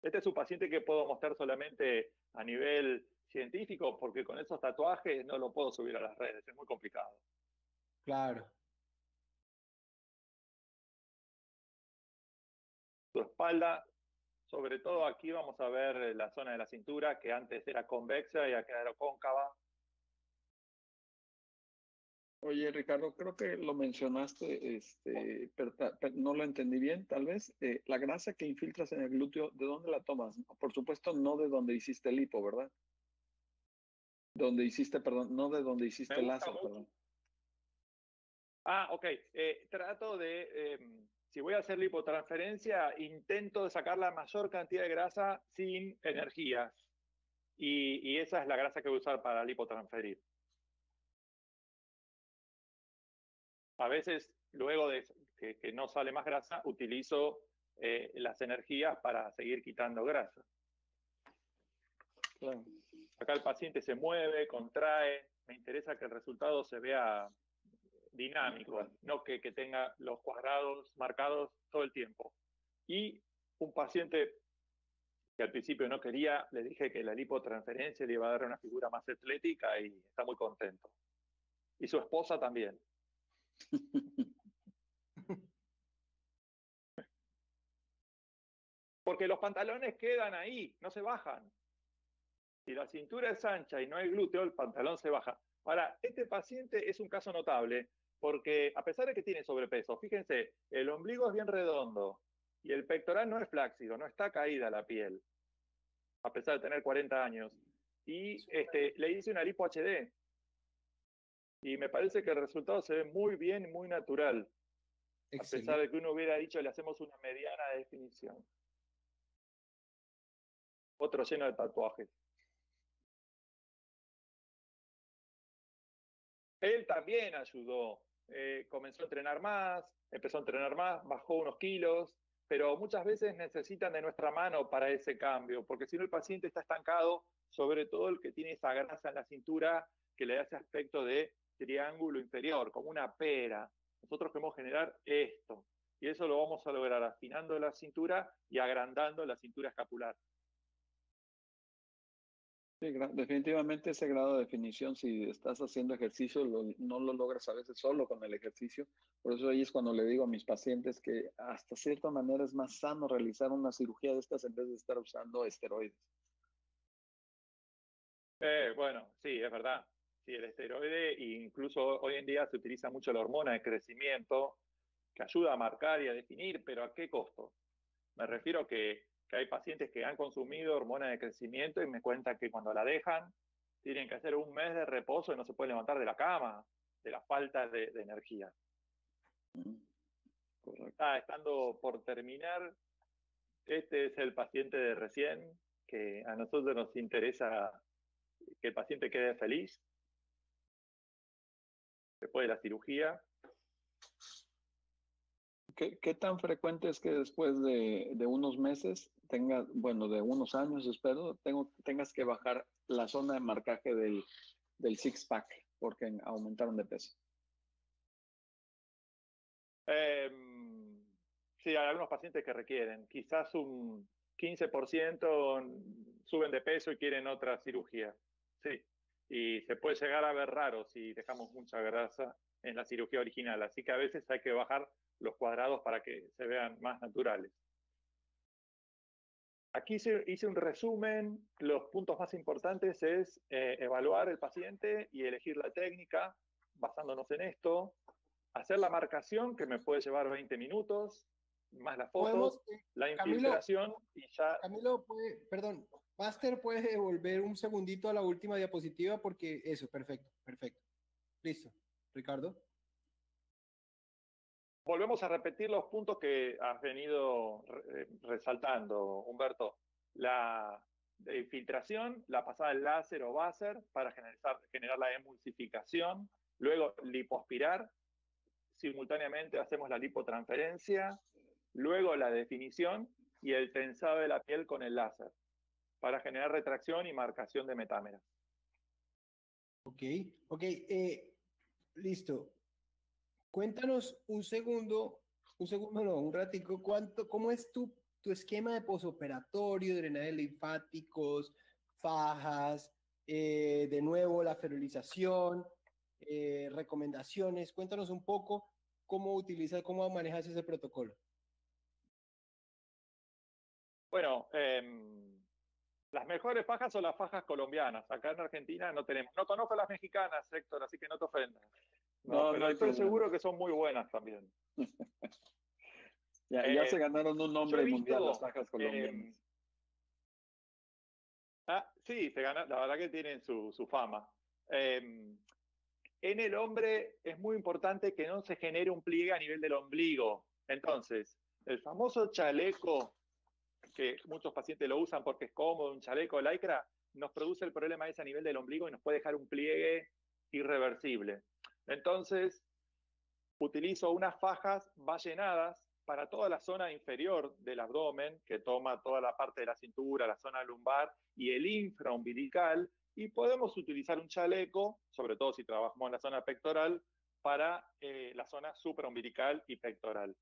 Este es un paciente que puedo mostrar solamente a nivel científico, porque con esos tatuajes no lo puedo subir a las redes, es muy complicado. Claro. Su espalda, sobre todo aquí vamos a ver la zona de la cintura, que antes era convexa y ha quedado cóncava. Oye, Ricardo, creo que lo mencionaste, pero no lo entendí bien, tal vez. La grasa que infiltras en el glúteo, ¿de dónde la tomas? Por supuesto, no de donde hiciste el hipo, ¿verdad? Donde hiciste, perdón, no de donde Me hiciste el gusta láser, mucho. perdón. Ok. Trato de, si voy a hacer lipotransferencia, intento de sacar la mayor cantidad de grasa sin energías. Y esa es la grasa que voy a usar para lipotransferir. A veces, luego de que no sale más grasa, utilizo las energías para seguir quitando grasa. Claro. Acá el paciente se mueve, contrae. Me interesa que el resultado se vea dinámico, no que tenga los cuadrados marcados todo el tiempo. Y un paciente que al principio no quería, le dije que la lipotransferencia le iba a dar una figura más atlética y está muy contento. Y su esposa también. Porque los pantalones quedan ahí, no se bajan. Si la cintura es ancha y no hay glúteo, el pantalón se baja. Ahora, este paciente es un caso notable porque a pesar de que tiene sobrepeso, fíjense, el ombligo es bien redondo y el pectoral no es flácido, no está caída la piel, a pesar de tener 40 años. Y le hice una lipo HD y me parece que el resultado se ve muy bien y muy natural, a pesar Excelente. de que uno hubiera dicho le hacemos una mediana definición. Otro lleno de tatuajes. Él también ayudó, comenzó a entrenar más, empezó a entrenar más, bajó unos kilos, pero muchas veces necesitan de nuestra mano para ese cambio, porque si no el paciente está estancado, sobre todo el que tiene esa grasa en la cintura que le da ese aspecto de triángulo inferior, como una pera. nosotros queremos generar esto. Y eso lo vamos a lograr afinando la cintura y agrandando la cintura escapular. Sí, definitivamente ese grado de definición, si estás haciendo ejercicio, no lo logras a veces solo con el ejercicio. Por eso ahí es cuando le digo a mis pacientes que hasta cierta manera es más sano realizar una cirugía de estas en vez de estar usando esteroides. Bueno, sí, es verdad. Sí, el esteroide, incluso hoy en día se utiliza mucho la hormona de crecimiento, que ayuda a marcar y a definir, pero ¿a qué costo? Me refiero que hay pacientes que han consumido hormona de crecimiento y me cuentan que cuando la dejan, tienen que hacer un mes de reposo y no se pueden levantar de la cama, de la falta de energía. Correcto. Estando por terminar, este es el paciente de recién, que a nosotros nos interesa que el paciente quede feliz después de la cirugía. ¿Qué tan frecuente es que después de unos meses, bueno, de unos años espero, tengas que bajar la zona de marcaje del six-pack porque aumentaron de peso? Sí, hay algunos pacientes que requieren, quizás un 15% suben de peso y quieren otra cirugía. Sí, y se puede llegar a ver raro si dejamos mucha grasa en la cirugía original, así que a veces hay que bajar los cuadrados para que se vean más naturales. Aquí hice un resumen. Los puntos más importantes es evaluar el paciente y elegir la técnica basándonos en esto. Hacer la marcación, que me puede llevar 20 minutos, más las fotos, la infiltración y ya... Camilo, perdón, Master, ¿puedes devolver un segundito a la última diapositiva? Porque eso, perfecto, perfecto. Listo. Ricardo. Volvemos a repetir los puntos que has venido resaltando, Humberto. La de infiltración, la pasada del láser o báser para generar la emulsificación, luego lipoaspirar, simultáneamente hacemos la lipotransferencia, luego la definición y el tensado de la piel con el láser para generar retracción y marcación de metámeras. Ok, listo. Cuéntanos un ratico, ¿cómo es tu esquema de posoperatorio, drenaje linfáticos, fajas, de nuevo la ferilización, recomendaciones? Cuéntanos un poco cómo manejas ese protocolo. Bueno, las mejores fajas son las fajas colombianas. Acá en Argentina no tenemos. No conozco las mexicanas, Héctor, así que no te ofendas. No, pero estoy seguro que son muy buenas también. Ya se ganaron un nombre mundial las fajas colombianas. Sí, la verdad que tienen su fama. En el hombre es muy importante que no se genere un pliegue a nivel del ombligo. Entonces, el famoso chaleco, que muchos pacientes lo usan porque es cómodo, un chaleco lycra, nos produce el problema ese a nivel del ombligo y nos puede dejar un pliegue irreversible. Entonces, utilizo unas fajas ballenadas para toda la zona inferior del abdomen, que toma toda la parte de la cintura, la zona lumbar y el infraumbilical, y podemos utilizar un chaleco, sobre todo si trabajamos en la zona pectoral, para la zona supraumbilical y pectoral.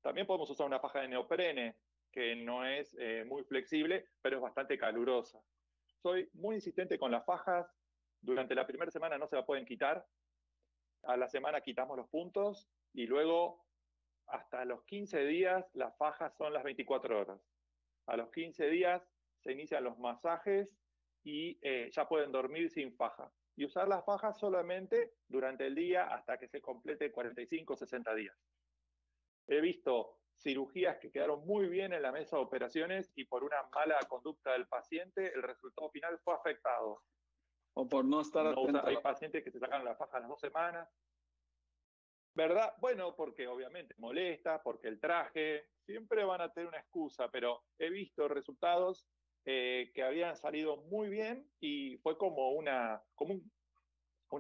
También podemos usar una faja de neoprene, que no es muy flexible, pero es bastante calurosa. Soy muy insistente con las fajas. Durante la primera semana no se la pueden quitar. A la semana quitamos los puntos y luego hasta los 15 días las fajas son las 24 horas. A los 15 días se inician los masajes y ya pueden dormir sin faja. Y usar las fajas solamente durante el día hasta que se complete 45 o 60 días. He visto cirugías que quedaron muy bien en la mesa de operaciones y por una mala conducta del paciente el resultado final fue afectado. O por no estar atento. Hay pacientes que se sacaron la faja a las 2 semanas. ¿Verdad? Bueno, porque obviamente molesta, porque el traje, siempre van a tener una excusa, pero he visto resultados que habían salido muy bien y fue como una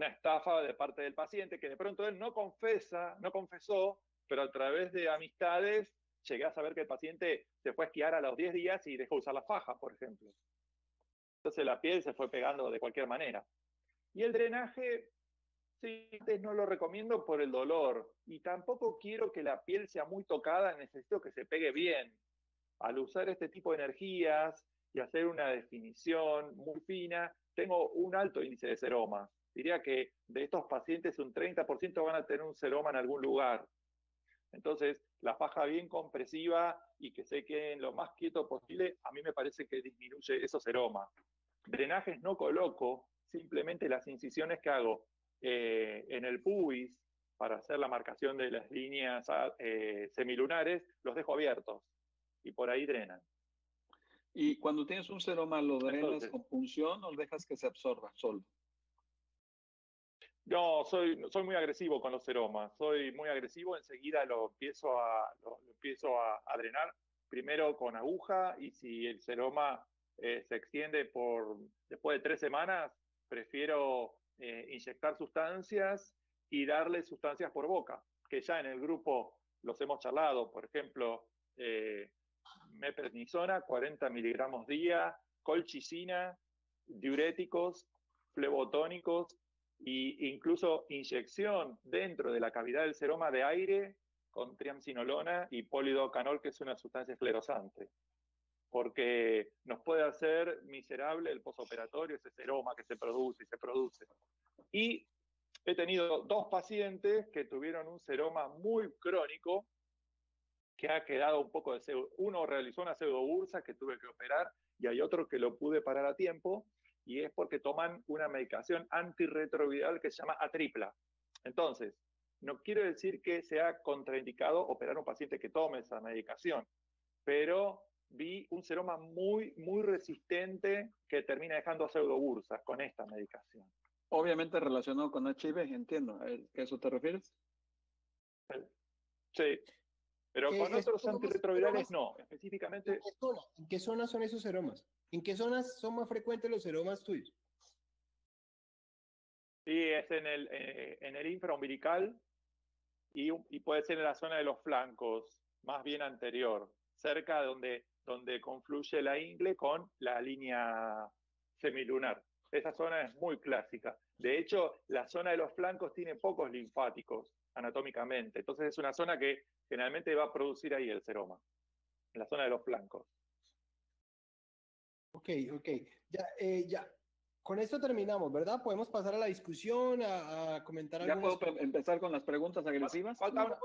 estafa de parte del paciente que de pronto él no confesó, pero a través de amistades llegué a saber que el paciente se fue a esquiar a los 10 días y dejó de usar la faja, por ejemplo. Entonces la piel se fue pegando de cualquier manera. Y el drenaje, Sí, antes no lo recomiendo por el dolor y tampoco quiero que la piel sea muy tocada, necesito que se pegue bien. Al usar este tipo de energías y hacer una definición muy fina, tengo un alto índice de seroma. Diría que de estos pacientes un 30% van a tener un seroma en algún lugar. Entonces, la faja bien compresiva y que se queden lo más quieto posible, a mí me parece que disminuye esos seromas. Drenajes no coloco, simplemente las incisiones que hago en el pubis para hacer la marcación de las líneas semilunares, los dejo abiertos y por ahí drenan. Y cuando tienes un seroma, ¿lo drenas Entonces, con punción o dejas que se absorba solo? no, soy muy agresivo con los seromas, soy muy agresivo, enseguida lo empiezo a drenar, primero con aguja, y si el seroma se extiende después de 3 semanas, prefiero inyectar sustancias y darle sustancias por boca, que ya en el grupo los hemos charlado, por ejemplo, meprednisona, 40 miligramos día, colchicina, diuréticos, flebotónicos e incluso inyección dentro de la cavidad del seroma de aire con triamcinolona y polidocanol, que es una sustancia esclerosante, porque nos puede hacer miserable el posoperatorio, ese seroma que se produce y se produce. Y he tenido 2 pacientes que tuvieron un seroma muy crónico, que ha quedado un poco de pseudo. Uno realizó una pseudobursa que tuve que operar y hay otro que lo pude parar a tiempo, y es porque toman una medicación antirretroviral que se llama Atripla. Entonces, no quiero decir que sea contraindicado operar a un paciente que tome esa medicación, pero vi un seroma muy, muy resistente que termina dejando pseudobursas con esta medicación. Obviamente relacionado con HIV, entiendo. ¿A eso te refieres? Sí, pero con otros antirretrovirales no, específicamente. ¿En qué zona son esos seromas? ¿En qué zonas son más frecuentes los seromas tuyos? Sí, es en el infraumbilical y puede ser en la zona de los flancos, más bien anterior, cerca de donde confluye la ingle con la línea semilunar. Esa zona es muy clásica. De hecho, la zona de los flancos tiene pocos linfáticos anatómicamente. Entonces es una zona que generalmente va a producir ahí el seroma, en la zona de los flancos. Ok, ok. Ya. Con esto terminamos, ¿verdad? Podemos pasar a la discusión, a comentar ¿Ya algunas puedo empezar con las preguntas agresivas? Falta,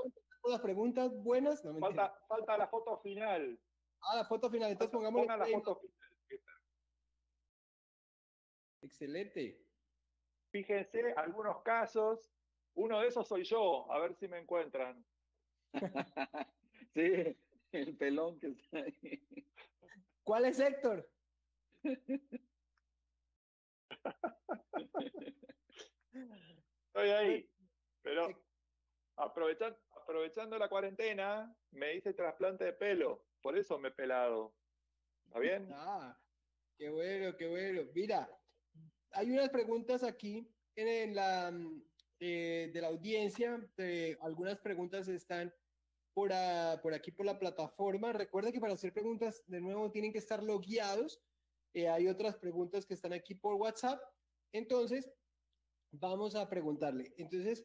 las preguntas buenas. No, mentira. falta la foto final. La foto final. Entonces pongámosle Pongan la play. foto final. Excelente. Fíjense, algunos casos, uno de esos soy yo, a ver si me encuentran. Sí, el pelón que está ahí. ¿Cuál es Héctor? Estoy ahí, pero aprovechando la cuarentena, me hice trasplante de pelo, por eso me he pelado. ¿Está bien? Qué bueno, qué bueno. Mira, hay unas preguntas aquí en la de la audiencia. Algunas preguntas están por aquí por la plataforma. Recuerda que para hacer preguntas de nuevo tienen que estar logueados. Hay otras preguntas que están aquí por WhatsApp. Entonces, vamos a preguntarle. Entonces,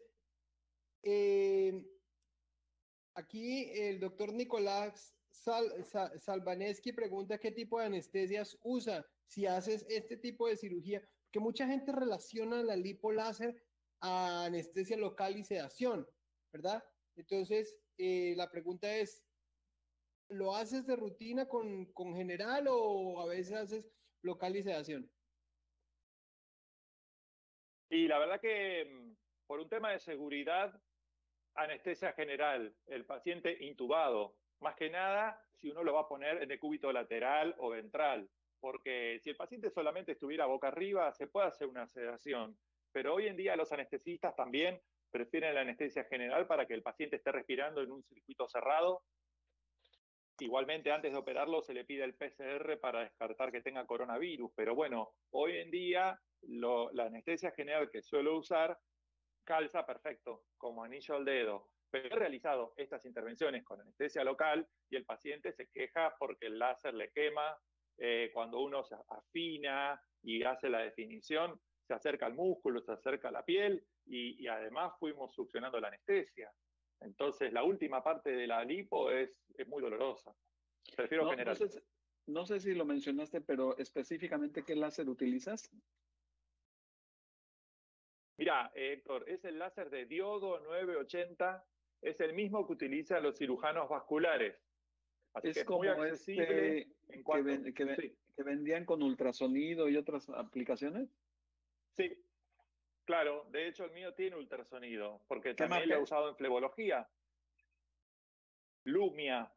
aquí el doctor Nicolás Salvaneschi pregunta qué tipo de anestesias usa si haces este tipo de cirugía, porque mucha gente relaciona la lipoláser a anestesia local y sedación, ¿verdad? Entonces, la pregunta es, ¿lo haces de rutina con general o a veces haces local y sedación? Y la verdad que por un tema de seguridad, anestesia general, el paciente intubado, más que nada si uno lo va a poner en decúbito lateral o ventral, porque si el paciente solamente estuviera boca arriba, se puede hacer una sedación, pero hoy en día los anestesistas también prefieren la anestesia general para que el paciente esté respirando en un circuito cerrado. Igualmente, antes de operarlo se le pide el PCR para descartar que tenga coronavirus, pero bueno, hoy en día la anestesia general que suelo usar calza perfecto, como anillo al dedo. Pero he realizado estas intervenciones con anestesia local y el paciente se queja porque el láser le quema. Cuando uno se afina y hace la definición, se acerca al músculo, se acerca a la piel y además fuimos succionando la anestesia. Entonces, la última parte de la lipo es muy dolorosa. Prefiero general. No sé si lo mencionaste, pero específicamente, ¿qué láser utilizas? Mira, Héctor, es el láser de diodo 980, es el mismo que utilizan los cirujanos vasculares. Así Es que es como muy accesible en cuanto... Sí, que vendían con ultrasonido y otras aplicaciones. sí, claro. De hecho, el mío tiene ultrasonido, porque ¿Qué también lo marca he es? usado en flebología. Lumia.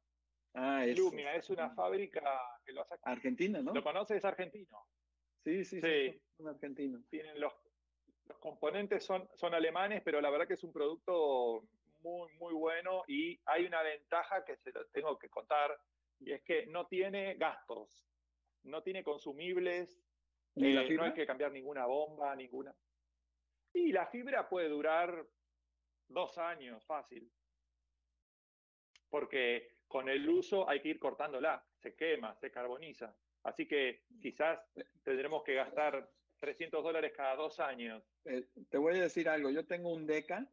Ah, Lumia es una fábrica que lo hace aquí. Argentina, ¿Lo ¿no? conoces? Es argentino. Sí, sí, sí, Sí, son argentinos. tienen los componentes son alemanes, pero la verdad que es un producto muy, muy bueno y hay una ventaja que se lo tengo que contar y es que no tiene gastos, no tiene consumibles, ¿Ni la no hay fibra? que cambiar ninguna bomba, ninguna. Y la fibra puede durar 2 años fácil, porque con el uso hay que ir cortándola, se quema, se carboniza. Así que quizás tendremos que gastar $300 cada 2 años. Te voy a decir algo. Yo tengo un Deca,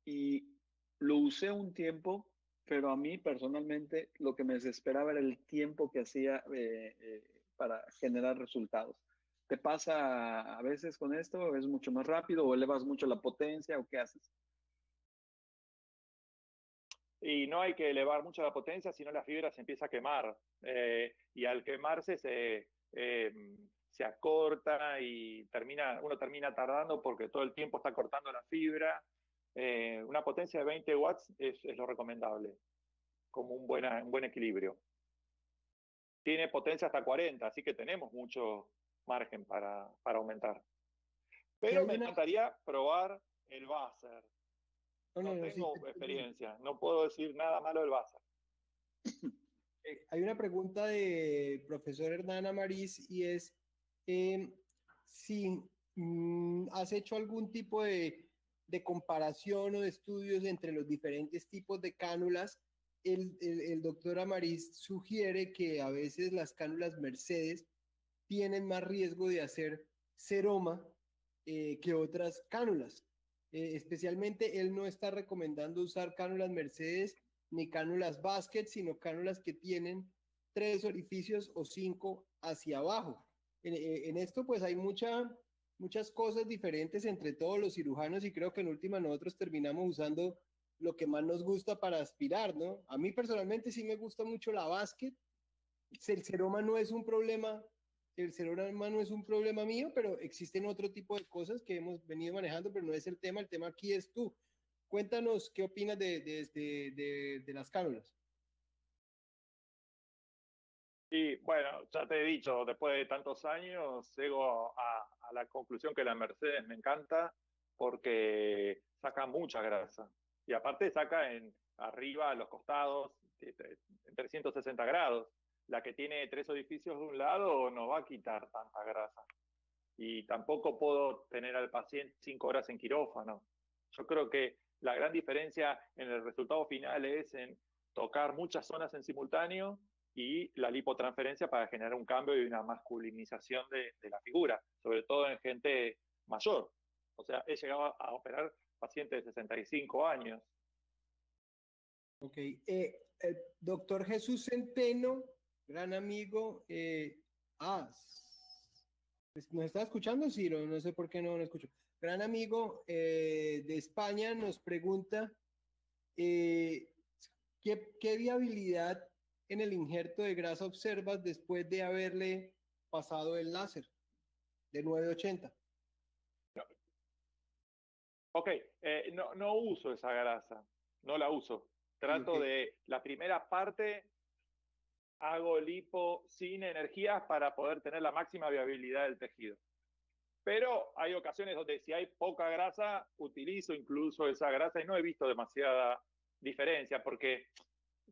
y lo usé un tiempo, pero a mí personalmente lo que me desesperaba era el tiempo que hacía para generar resultados. ¿Te pasa a veces con esto? ¿Es mucho más rápido o elevas mucho la potencia o qué haces? Y no hay que elevar mucho la potencia, sino la fibra se empieza a quemar. Y al quemarse se acorta y uno termina tardando porque todo el tiempo está cortando la fibra. Una potencia de 20 watts es lo recomendable, como un buen equilibrio. Tiene potencia hasta 40, así que tenemos mucho margen para aumentar. Que Pero hay me una... encantaría probar el Baser. No, no, No no, sí, tengo experiencia, no puedo decir nada malo del Baser. Hay una pregunta de profesor Hernán Amariz y es si has hecho algún tipo de comparación o de estudios entre los diferentes tipos de cánulas. El doctor Amariz sugiere que a veces las cánulas Mercedes tienen más riesgo de hacer seroma que otras cánulas. Especialmente él no está recomendando usar cánulas Mercedes ni cánulas basket, sino cánulas que tienen 3 orificios o 5 hacia abajo. En esto pues hay muchas cosas diferentes entre todos los cirujanos y creo que en última nosotros terminamos usando lo que más nos gusta para aspirar, ¿no? A mí personalmente sí me gusta mucho la basket. El seroma no es un problema, el seroma no es un problema mío, pero existen otro tipo de cosas que hemos venido manejando, pero no es el tema aquí es tú. Cuéntanos qué opinas de las cánulas. Y bueno, ya te he dicho, después de tantos años, llego a la conclusión que la Mercedes me encanta porque saca mucha grasa. Y aparte saca arriba, a los costados, en 360 grados. La que tiene 3 orificios de un lado no va a quitar tanta grasa. Y tampoco puedo tener al paciente 5 horas en quirófano. Yo creo que la gran diferencia en el resultado final es en tocar muchas zonas en simultáneo y la lipotransferencia para generar un cambio y una masculinización de la figura, sobre todo en gente mayor. O sea, he llegado a operar pacientes de 65 años. Ok, el doctor Jesús Centeno, gran amigo, ¿nos está escuchando? Sí, no sé por qué no lo escucho. Gran amigo de España nos pregunta eh, ¿qué viabilidad en el injerto de grasa observas después de haberle pasado el láser de 980? Ok, no uso esa grasa, no la uso. Trato Okay. de la primera parte, hago lipo sin energías para poder tener la máxima viabilidad del tejido. Pero hay ocasiones donde si hay poca grasa, utilizo incluso esa grasa y no he visto demasiada diferencia, porque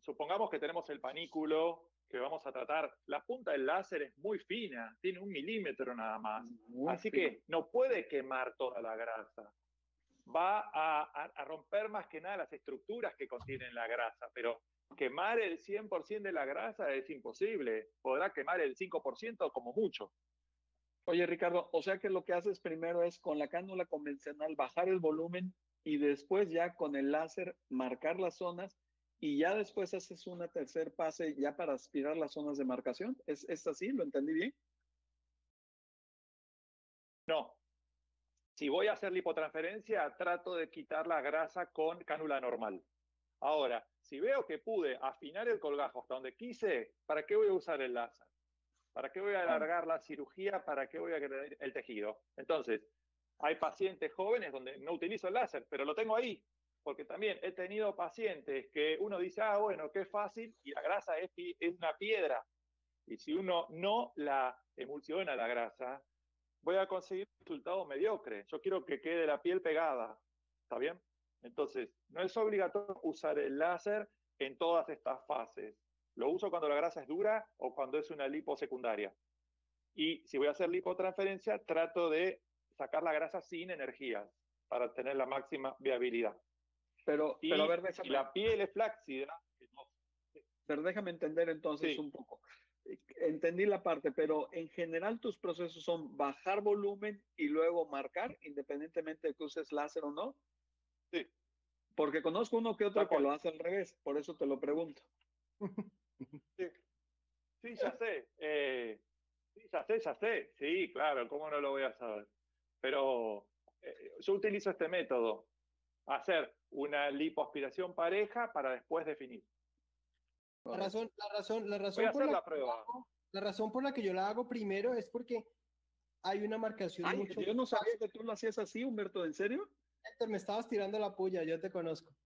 supongamos que tenemos el panículo que vamos a tratar, la punta del láser es muy fina, tiene 1 milímetro nada más, Muy así fino. que no puede quemar toda la grasa. Va a romper más que nada las estructuras que contienen la grasa, pero quemar el 100% de la grasa es imposible, podrá quemar el 5% como mucho. Oye, Ricardo, o sea que lo que haces primero es con la cánula convencional bajar el volumen y después ya con el láser marcar las zonas y ya después haces una tercer pase ya para aspirar las zonas de marcación. ¿Es así? ¿Lo entendí bien? No, si voy a hacer lipotransferencia, trato de quitar la grasa con cánula normal. Ahora, si veo que pude afinar el colgajo hasta donde quise, ¿para qué voy a usar el láser? ¿Para qué voy a alargar la cirugía? ¿Para qué voy a agredir el tejido? Entonces, hay pacientes jóvenes donde no utilizo el láser, pero lo tengo ahí, porque también he tenido pacientes que uno dice, ah, bueno, qué fácil, y la grasa es una piedra. Y si uno no la emulsiona la grasa, voy a conseguir resultados mediocres. Yo quiero que quede la piel pegada, ¿está bien? Entonces, no es obligatorio usar el láser en todas estas fases. Lo uso cuando la grasa es dura o cuando es una lipo secundaria. Y si voy a hacer lipotransferencia, trato de sacar la grasa sin energías para tener la máxima viabilidad. Pero a ver, Si la piel es flácida, pero déjame entender entonces sí, un poco. Entendí la parte, pero en general tus procesos son bajar volumen y luego marcar, independientemente de que uses láser o no. sí, Porque conozco uno que otro tal que cual. lo hace al revés, por eso te lo pregunto. Sí, sí, ya sé. Sí, ya sé, ya sé. Sí, claro, ¿cómo no lo voy a saber? Pero yo utilizo este método, hacer una lipoaspiración pareja para después definir. La Voy a razón por hacer la la que yo la prueba. hago, la razón por la que yo la hago primero es porque hay una marcación Ay, mucho yo más no sabía fácil. que tú lo hacías así, Humberto, ¿en serio? Héctor, me estabas tirando la puya, yo te conozco.